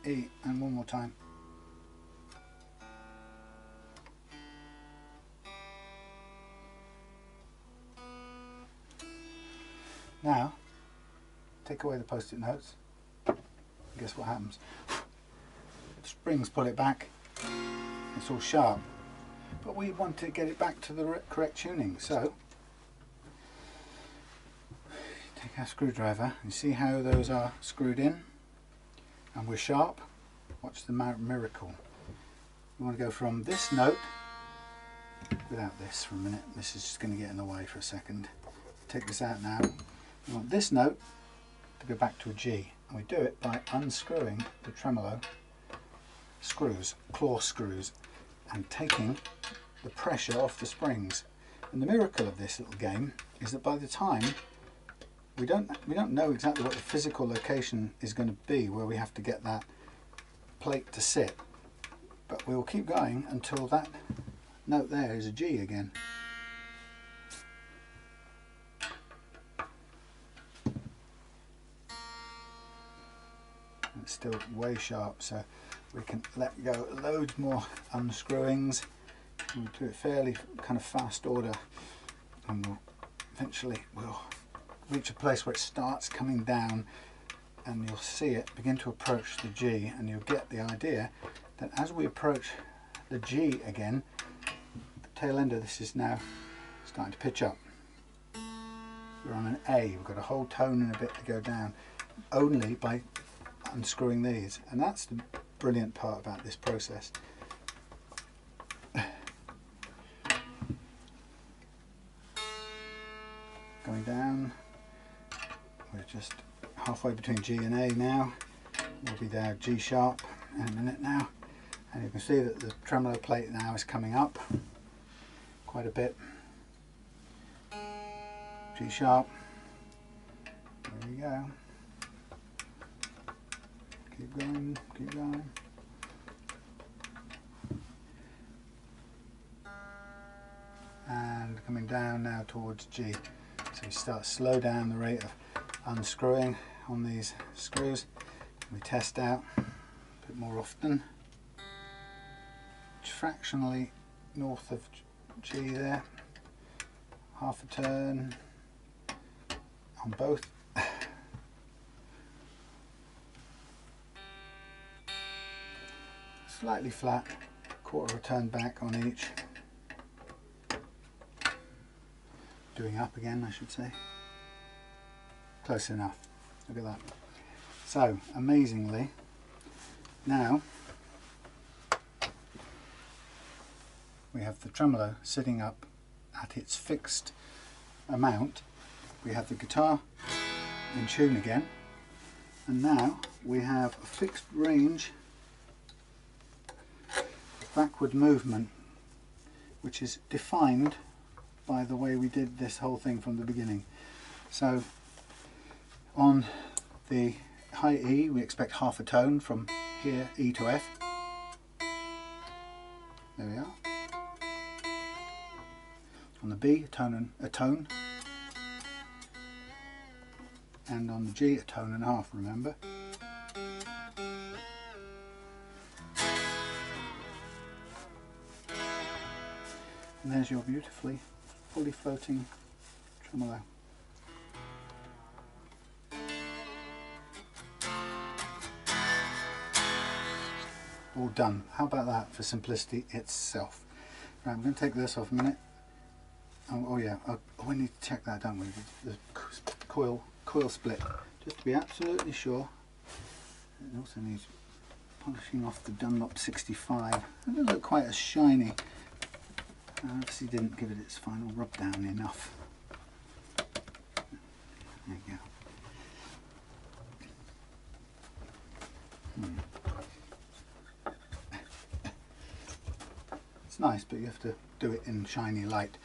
E, and one more time. Now, take away the post-it notes. Guess what happens? The springs pull it back. It's all sharp. But we want to get it back to the correct tuning. So, take our screwdriver and see how those are screwed in. And we're sharp. Watch the miracle. We want to go from this note, without this for a minute. This is just going to get in the way for a second. Take this out now. We want this note to go back to a G, and we do it by unscrewing the tremolo screws, claw screws, and taking the pressure off the springs. And the miracle of this little game is that by the time we don't know exactly what the physical location is going to be where we have to get that plate to sit, but we will keep going until that note there is a G again. It's still way sharp, so we can let go loads more unscrewings. We'll do it fairly kind of fast order, and we'll reach a place where it starts coming down, and you'll see it begin to approach the G, and you'll get the idea that as we approach the G again, the tail end of this is now starting to pitch up. We're on an A, we've got a whole tone and a bit to go down, only by unscrewing these, and that's the brilliant part about this process. Going down, we're just halfway between G and A now. We'll be there G sharp in a minute now, and you can see that the tremolo plate now is coming up quite a bit. G sharp, there we go. Keep going, keep going. And coming down now towards G. So we start to slow down the rate of unscrewing on these screws. We test out a bit more often. Fractionally north of G there. Half a turn on both. Slightly flat, quarter of a turn back on each. Doing up again, I should say. Close enough. Look at that. So, amazingly, now we have the tremolo sitting up at its fixed amount. We have the guitar in tune again, And now we have a fixed range backward movement, which is defined by the way we did this whole thing from the beginning. So on the high E we expect half a tone from here, E to F. There we are. On the B, a tone. And on the G, a tone and a half, remember. And there's your beautifully, fully floating tremolo. All done. How about that for simplicity itself? Right, I'm going to take this off a minute. Oh yeah, we need to check that, don't we? The coil split, just to be absolutely sure. It also needs polishing off the Dunlop 65. It doesn't look quite as shiny. Obviously didn't give it its final rub down enough. There you go. It's nice, but you have to do it in shiny light.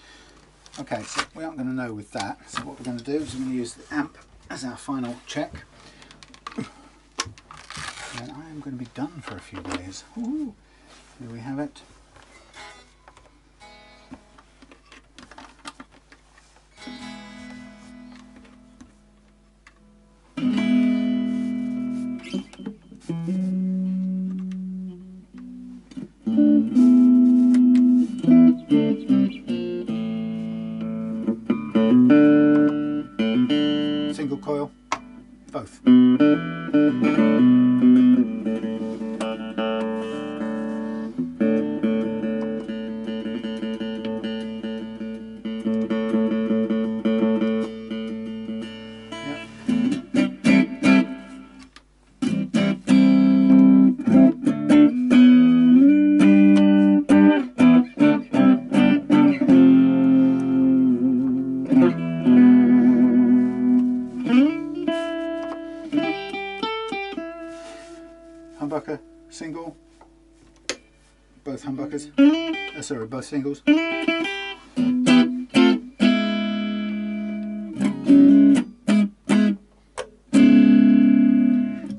Okay, so we aren't going to know with that, so what we're going to do is we're going to use the amp as our final check. And I am going to be done for a few days. Ooh, here we have it. Single coil, both. Humbucker, single, both humbuckers, sorry, both singles.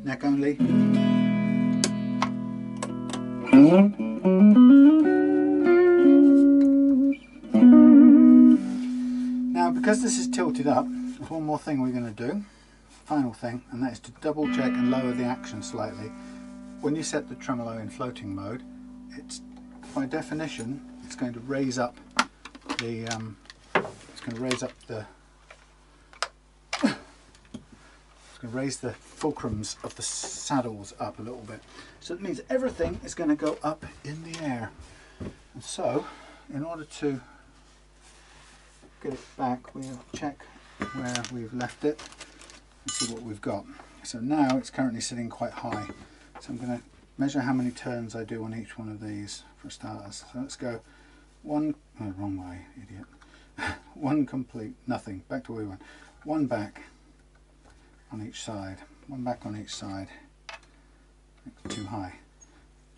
Neck only. Now because this is tilted up, there's one more thing we're going to do, final thing, and that is to double check and lower the action slightly. When you set the tremolo in floating mode, it's by definition it's going to raise up the raise the fulcrums of the saddles up a little bit. So it means everything is going to go up in the air. And so, in order to get it back, we'll check where we've left it and see what we've got. So now it's currently sitting quite high. So I'm going to measure how many turns I do on each one of these for starters. So let's go one, oh, wrong way, idiot. One complete, nothing, back to where we went. One back on each side, one back on each side, too high.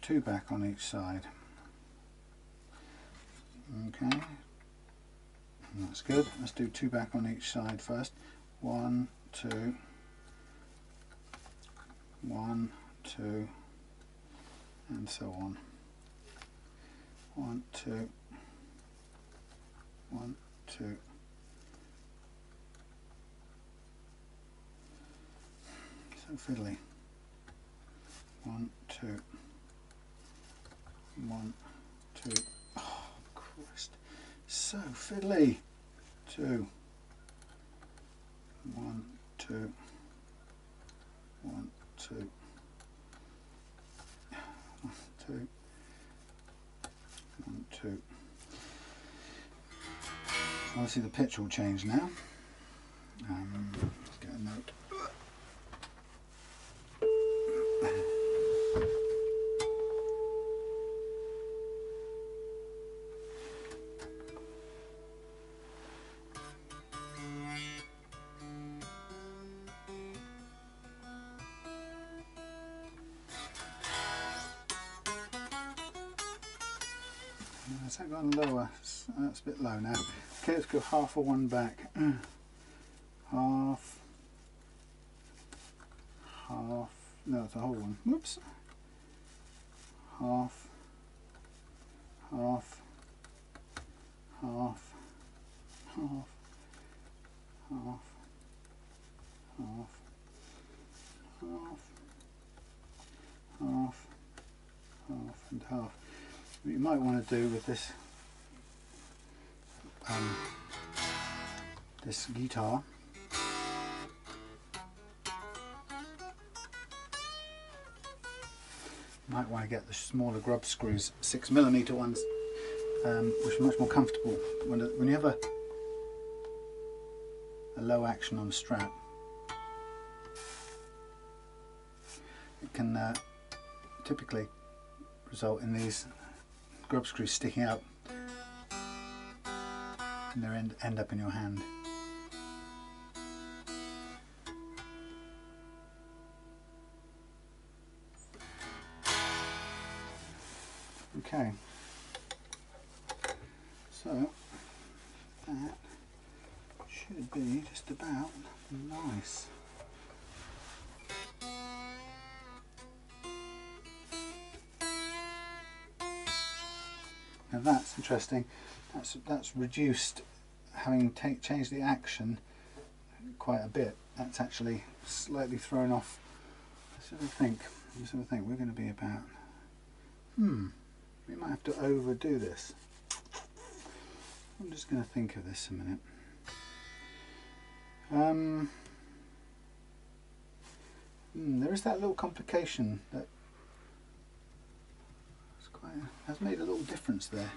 Two back on each side. Okay, that's good. Let's do two back on each side first. One, two, one, two, and so on. One, two, one, two. So fiddly. One, two, one, two. Oh Christ, so fiddly. Two, one, two, one, two. Two, one, two. Obviously the pitch will change now. Let's get a note. What's that gone lower? That's a bit low now. Okay, let's go half or one back. Half. Half. No, it's a whole one. Whoops. Half. Half. Half. Half. Half. Half. Half. Half. Half and half. What you might want to do with this this guitar might want to get the smaller grub screws, 6mm ones, which are much more comfortable. When you have a low action on a strap, it can typically result in these grub screws sticking out and they end up in your hand. Okay, so that should be just about nice. Now that's interesting. That's reduced, having changed the action quite a bit. That's actually slightly thrown off. I sort of think we're going to be about. We might have to overdo this. I'm just going to think of this a minute. There is that little complication that has made a little difference there.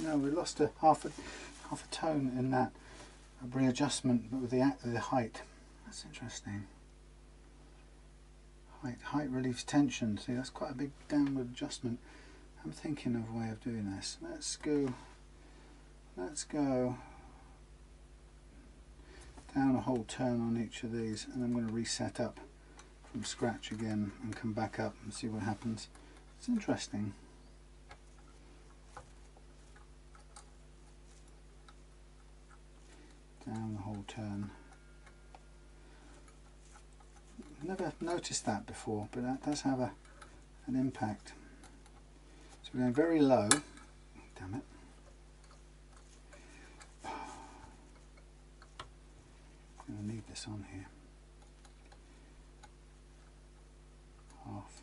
No, we lost half a tone in that readjustment with the height. That's interesting. Height relieves tension. See, that's quite a big downward adjustment. I'm thinking of a way of doing this. Let's go down a whole turn on each of these, and I'm going to reset up from scratch again and come back up and see what happens. It's interesting. Down the whole turn. Never noticed that before, but that does have an impact. So we're going very low. Damn it. I'm going to leave this on here. Half.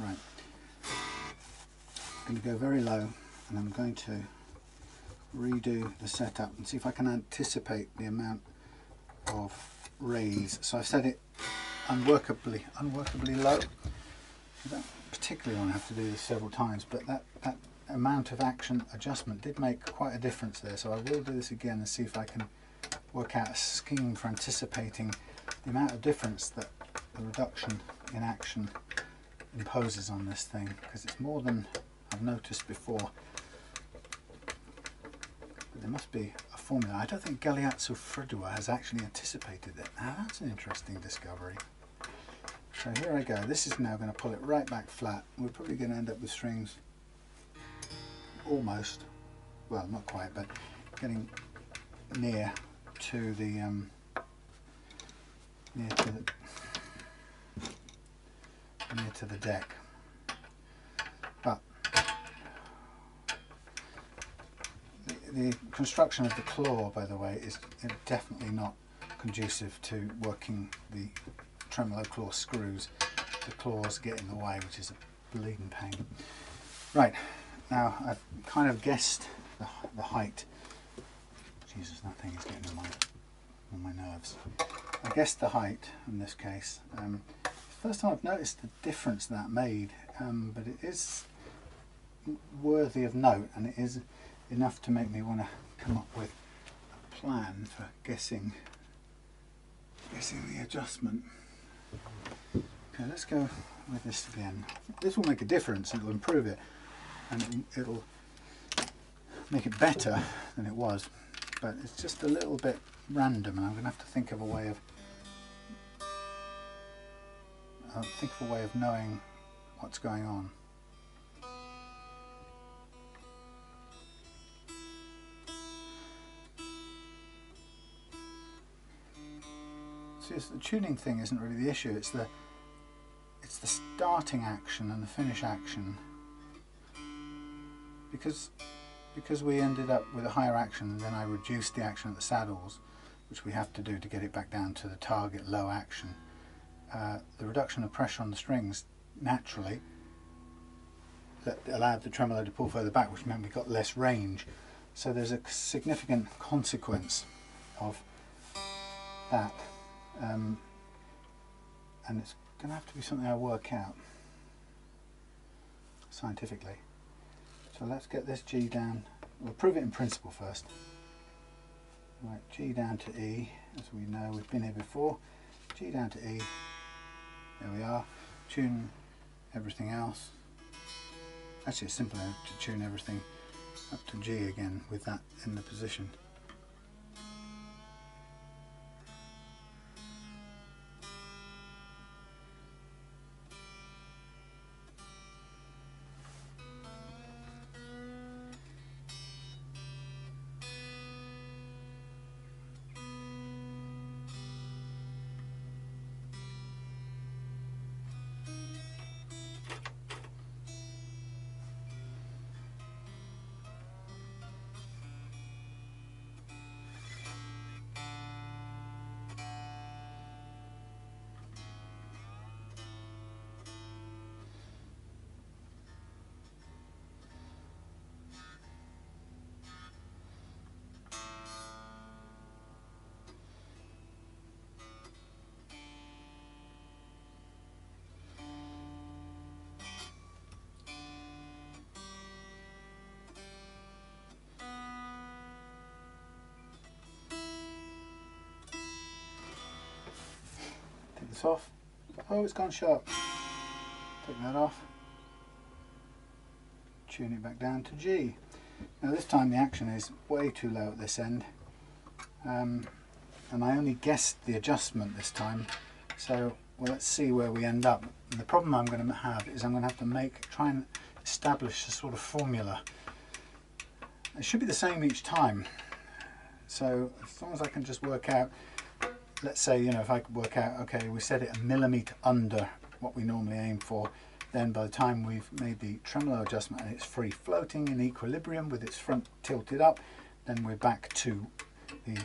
Right. I'm going to go very low, and I'm going to redo the setup and see if I can anticipate the amount of raise. So I've set it unworkably low. I don't particularly want to have to do this several times, but that amount of action adjustment did make quite a difference there. So I will do this again and see if I can work out a scheme for anticipating the amount of difference that the reduction in action imposes on this thing, because it's more than I've noticed before. There must be a formula. I don't think Galeazzo Frudua has actually anticipated it. Now that's an interesting discovery. So here I go. This is now going to pull it right back flat. We're probably going to end up with strings almost, well, not quite, but getting near to the near to the deck. But the construction of the claw, by the way, is definitely not conducive to working the tremolo claw screws. The claws get in the way, which is a bleeding pain. Right, now I've kind of guessed the height. Jesus, that thing is getting on my nerves. I guessed the height in this case. First time I've noticed the difference that made, but it is worthy of note, and it is enough to make me want to come up with a plan for guessing the adjustment. Okay, let's go with this again. This will make a difference, it'll improve it, and it'll make it better than it was, but it's just a little bit random, and I'm going to have to think of a way of knowing what's going on. See, the tuning thing isn't really the issue, it's the starting action and the finish action. Because we ended up with a higher action, and then I reduced the action at the saddles, which we have to do to get it back down to the target low action. The reduction of pressure on the strings naturally that allowed the tremolo to pull further back, which meant we got less range. So there's a significant consequence of that, and it's going to have to be something I work out scientifically. So let's get this G down. We'll prove it in principle first. Right, G down to E, as we know, we've been here before. G down to E. There we are. Tune everything else. Actually, it's simpler to tune everything up to G again with that in the position. This off. Oh, it's gone sharp. Take that off. Tune it back down to G. Now this time the action is way too low at this end, and I only guessed the adjustment this time. So well, let's see where we end up. And the problem I'm going to have is I'm going to have to try and establish a sort of formula. It should be the same each time. So as long as I can just work out, let's say, you know, if I could work out, okay, we set it a millimetre under what we normally aim for, then by the time we've made the tremolo adjustment and it's free floating in equilibrium with its front tilted up, then we're back to the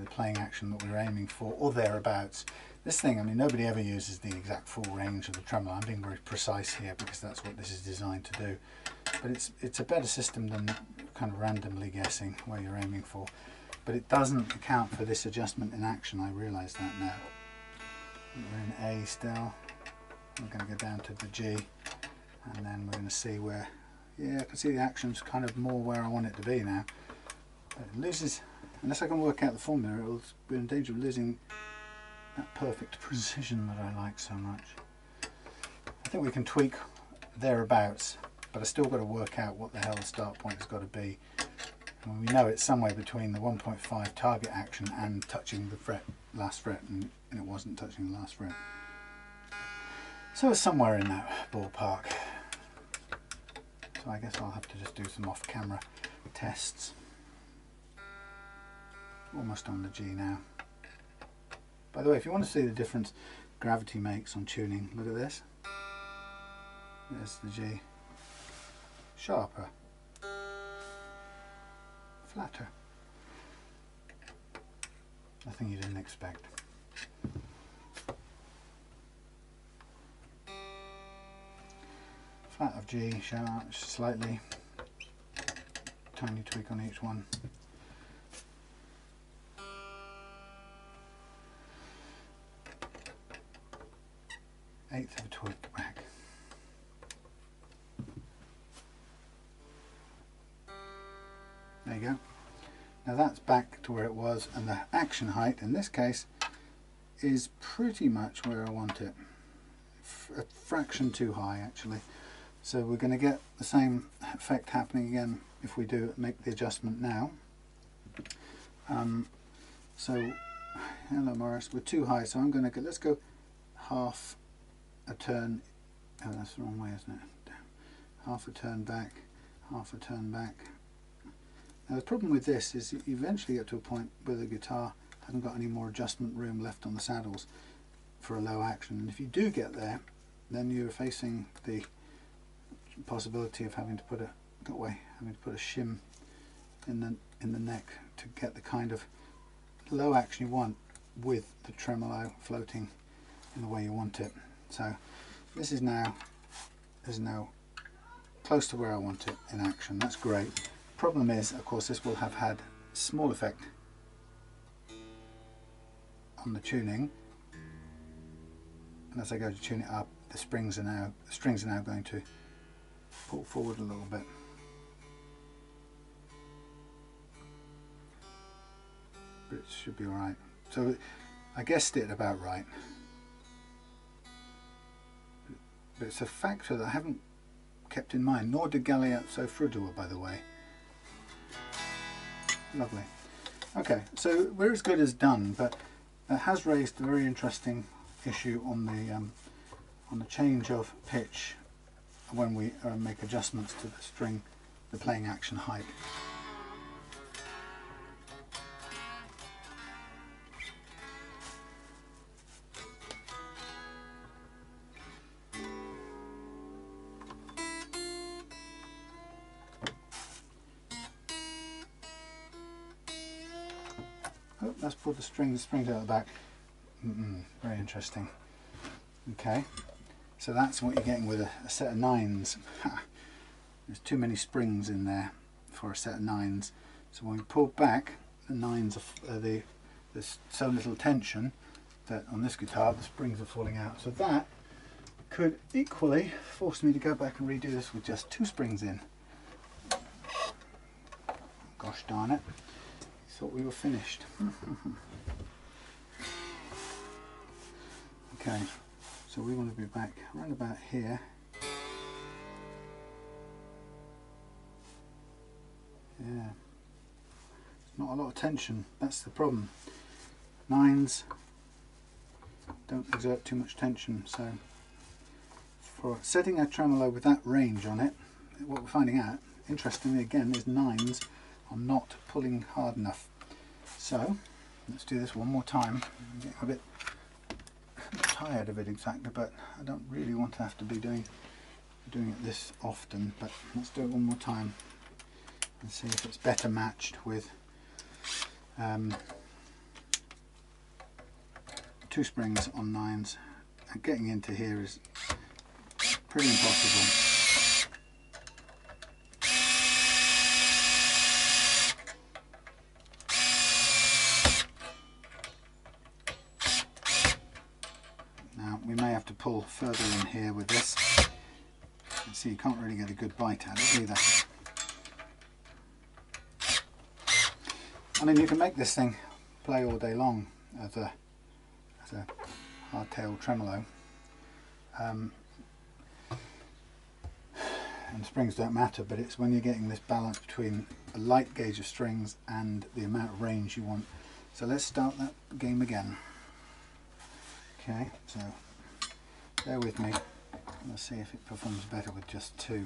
playing action that we were aiming for, or thereabouts. This thing, I mean, nobody ever uses the exact full range of the tremolo. I'm being very precise here because that's what this is designed to do. But it's a better system than kind of randomly guessing where you're aiming for. But it doesn't account for this adjustment in action. I realise that now. We're in A still. We're going to go down to the G, and then we're going to see where, yeah, I can see the action's kind of more where I want it to be now. But it loses, unless I can work out the formula, it'll be in danger of losing that perfect precision that I like so much. I think we can tweak thereabouts, but I still got to work out what the hell the start point has got to be. And we know it's somewhere between the 1.5 target action and touching the last fret, and it wasn't touching the last fret. So it's somewhere in that ballpark. So I guess I'll have to just do some off-camera tests. Almost on the G now. By the way, if you want to see the difference gravity makes on tuning, look at this. There's the G. Sharper. Flatter. Nothing you didn't expect. Flat of G, sharp, slightly. Tiny tweak on each one. Eighth of a tweak back. Now that's back to where it was, and the action height in this case is pretty much where I want it. A fraction too high actually. So we're going to get the same effect happening again if we do make the adjustment now. So hello Morris, we're too high, so I'm going to go, let's go half a turn. Oh, that's the wrong way, isn't it? Half a turn back, half a turn back. Now the problem with this is you eventually get to a point where the guitar hasn't got any more adjustment room left on the saddles for a low action, and if you do get there, then you're facing the possibility of having to put a shim in the neck to get the kind of low action you want with the tremolo floating in the way you want it. So this is now close to where I want it in action. That's great. Problem is, of course, this will have had small effect on the tuning, and as I go to tune it up, the strings are now going to pull forward a little bit. But it should be alright. So I guessed it about right. But it's a factor that I haven't kept in mind, nor did Galeazzo Frudua, by the way. Lovely. Okay, so we're as good as done, but it has raised a very interesting issue on the change of pitch when we make adjustments to the string, the playing action height. Oh, let's pull the strings out the back. Very interesting. Okay, so that's what you're getting with a set of nines. There's too many springs in there for a set of nines. So when we pull back, the nines there's so little tension that on this guitar the springs are falling out. So that could equally force me to go back and redo this with just 2 springs in. Gosh darn it. Thought we were finished. Okay, so we want to be back around about here. Yeah, there's not a lot of tension, that's the problem. Nines don't exert too much tension, so for setting a tremolo with that range on it, what we're finding out, interestingly again, is nines are not pulling hard enough. So let's do this one more time. I'm getting a bit tired of it exactly, but I don't really want to have to be doing it this often, but let's do it one more time and see if it's better matched with 2 springs on nines. And getting into here is pretty impossible. We may have to pull further in here with this. You see, you can't really get a good bite at it either. I mean, you can make this thing play all day long as a hardtail tremolo. And springs don't matter, but it's when you're getting this balance between a light gauge of strings and the amount of range you want. So let's start that game again. Okay, so bear with me. Let's see if it performs better with just 2.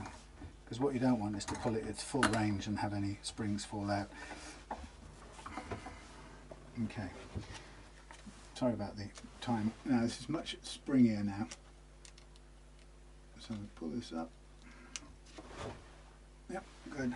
Because what you don't want is to pull it its full range and have any springs fall out. Okay. Sorry about the time. Now this is much springier now. So we pull this up. Yep, good.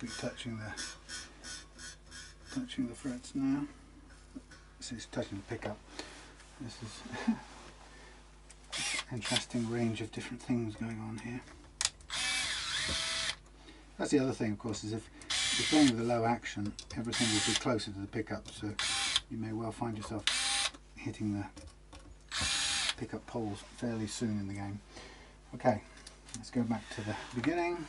be touching the frets now. So it's touching the pickup. This is interesting range of different things going on here. That's the other thing, of course, is if you're playing with a low action, everything will be closer to the pickup, so you may well find yourself hitting the pickup poles fairly soon in the game. Okay, let's go back to the beginning.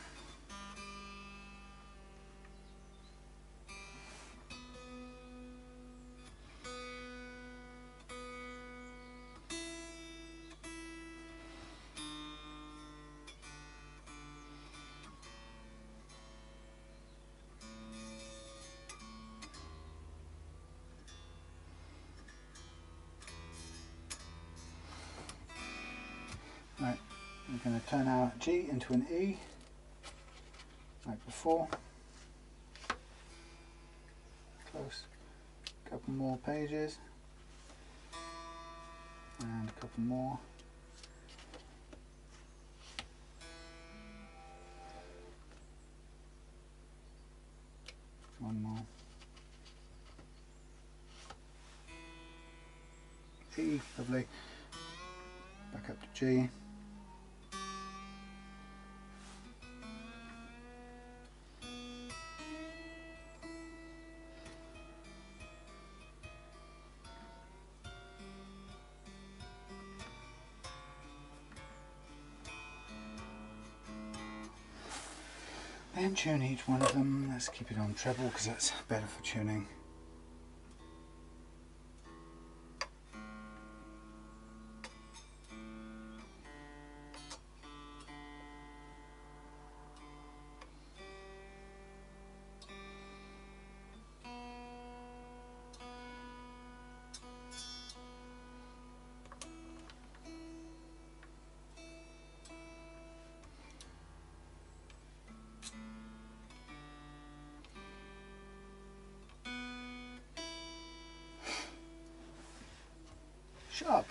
Right, we're going to turn our G into an E, like before. Close, a couple more pages, and a couple more. One more. E, lovely. Back up to G. Then tune each one of them. Let's keep it on treble because that's better for tuning. Sharp.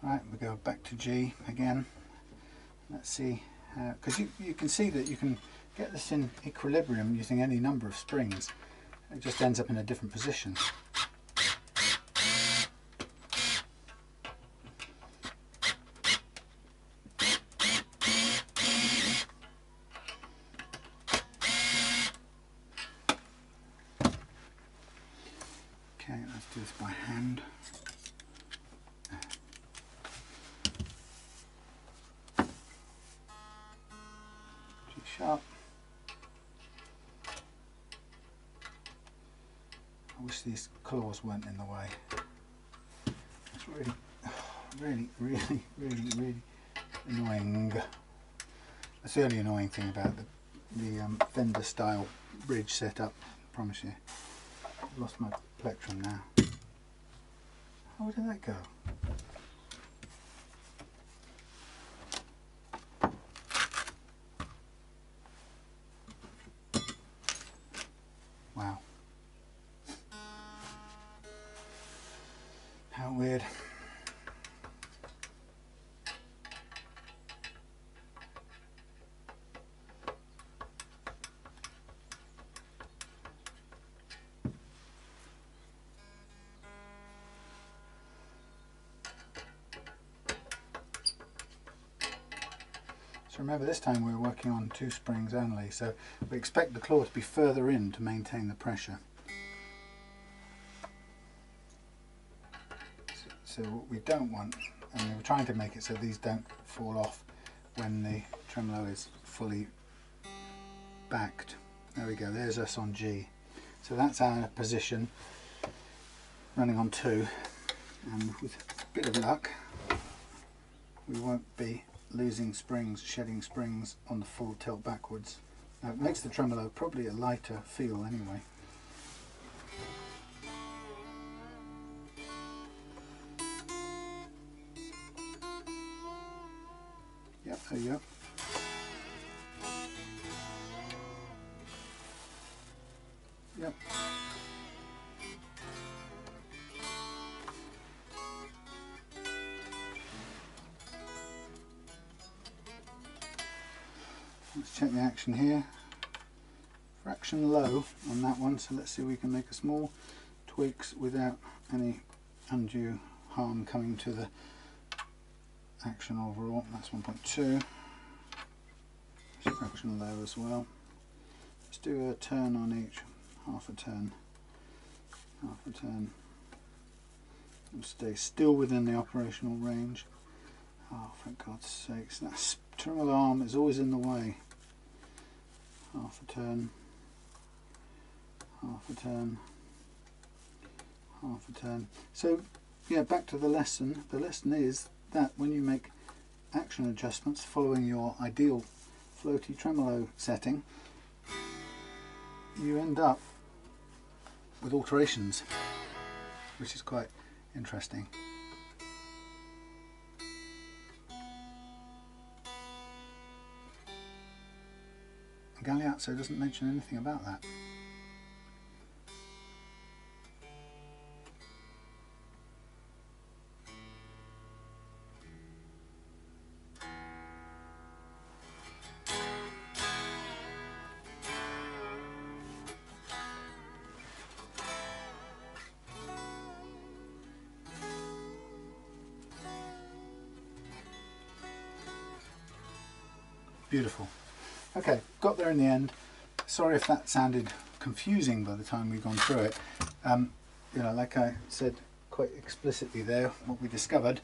Right, we go back to G again. Let's see, because you can see that you can get this in equilibrium using any number of springs. It just ends up in a different position. Okay, let's do this by hand. G sharp. I wish these claws weren't in the way. It's really annoying. That's the only annoying thing about the Fender style bridge setup, I promise you. I've lost my plectrum now. Oh, where did that go? Wow. How weird. So remember, this time we were working on 2 springs only, so we expect the claw to be further in to maintain the pressure. So what we don't want, and we're trying to make it so these don't fall off when the tremolo is fully backed. There we go, there's us on G. So that's our position, running on 2, and with a bit of luck we won't be losing springs, shedding springs on the full tilt backwards. Now it makes the tremolo probably a lighter feel anyway. Yep, there you go. Yep. Let's check the action here. fraction low on that one, so let's see if we can make a small tweaks without any undue harm coming to the action overall. That's 1.2. It's fraction low as well. Let's do a turn on each, half a turn, and stay still within the operational range. Oh, for God's sakes, that tremolo arm is always in the way. Half a turn, half a turn, half a turn. So yeah, back to the lesson. The lesson is that when you make action adjustments following your ideal floaty tremolo setting, you end up with alterations, which is quite interesting. Galeazzo doesn't mention anything about that. Beautiful. Okay, got there in the end. Sorry if that sounded confusing by the time we've gone through it. You know, like I said quite explicitly there, what we discovered,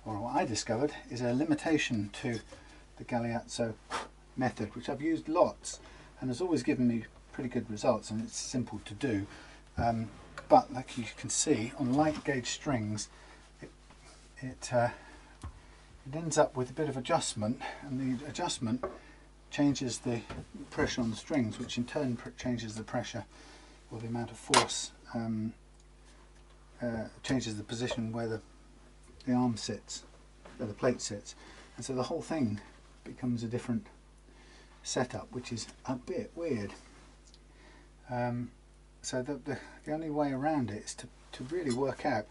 or what I discovered, is a limitation to the Galeazzo method, which I've used lots and has always given me pretty good results, and it's simple to do. But like you can see, on light gauge strings, it ends up with a bit of adjustment, and the adjustment changes the pressure on the strings, which in turn changes the pressure or the amount of force, changes the position where the arm sits, where the plate sits, and so the whole thing becomes a different setup, which is a bit weird. So the only way around it is to really work out,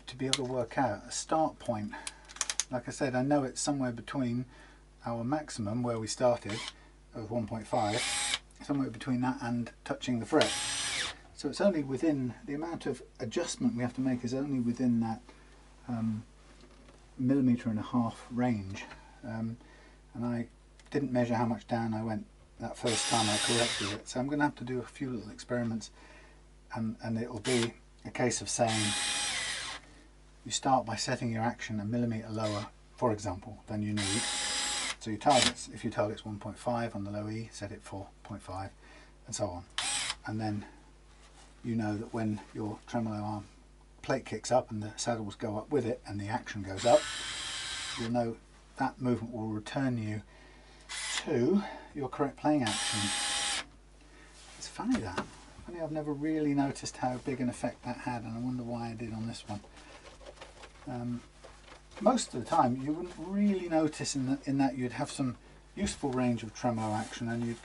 to be able to work out a start point. Like I said, I know it's somewhere between our maximum where we started of 1.5, somewhere between that and touching the fret. So it's only within, the amount of adjustment we have to make is only within that 1.5 millimeter range. And I didn't measure how much down I went that first time I corrected it. So I'm going to have to do a few little experiments, and it will be a case of saying, you start by setting your action 1 millimeter lower, for example, than you need. So your targets, if your target's 1.5 on the low E, set it for 0.5, and so on. And then you know that when your tremolo arm plate kicks up and the saddles go up with it and the action goes up, you'll know that movement will return you to your correct playing action. It's funny that. Funny, I've never really noticed how big an effect that had, and I wonder why I did on this one. Most of the time you wouldn't really notice in that you'd have some useful range of tremolo action, and you'd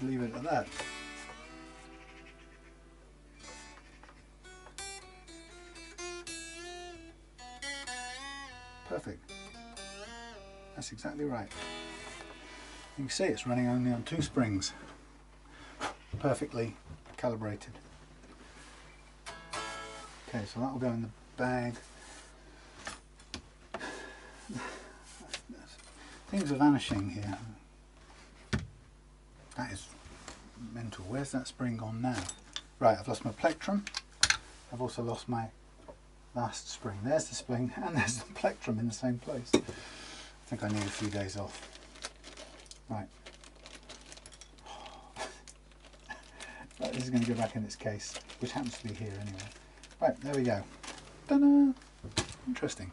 leave it at that. Perfect. That's exactly right. You can see it's running only on 2 springs. Perfectly calibrated. Okay, so that will go in the bag. Things are vanishing here. That is mental. Where's that spring gone now? Right, I've lost my plectrum. I've also lost my last spring. There's the spring and there's the plectrum in the same place. I think I need a few days off. Right. Right, this is going to go back in its case, which happens to be here anyway. Right, there we go. Ta-da! Interesting.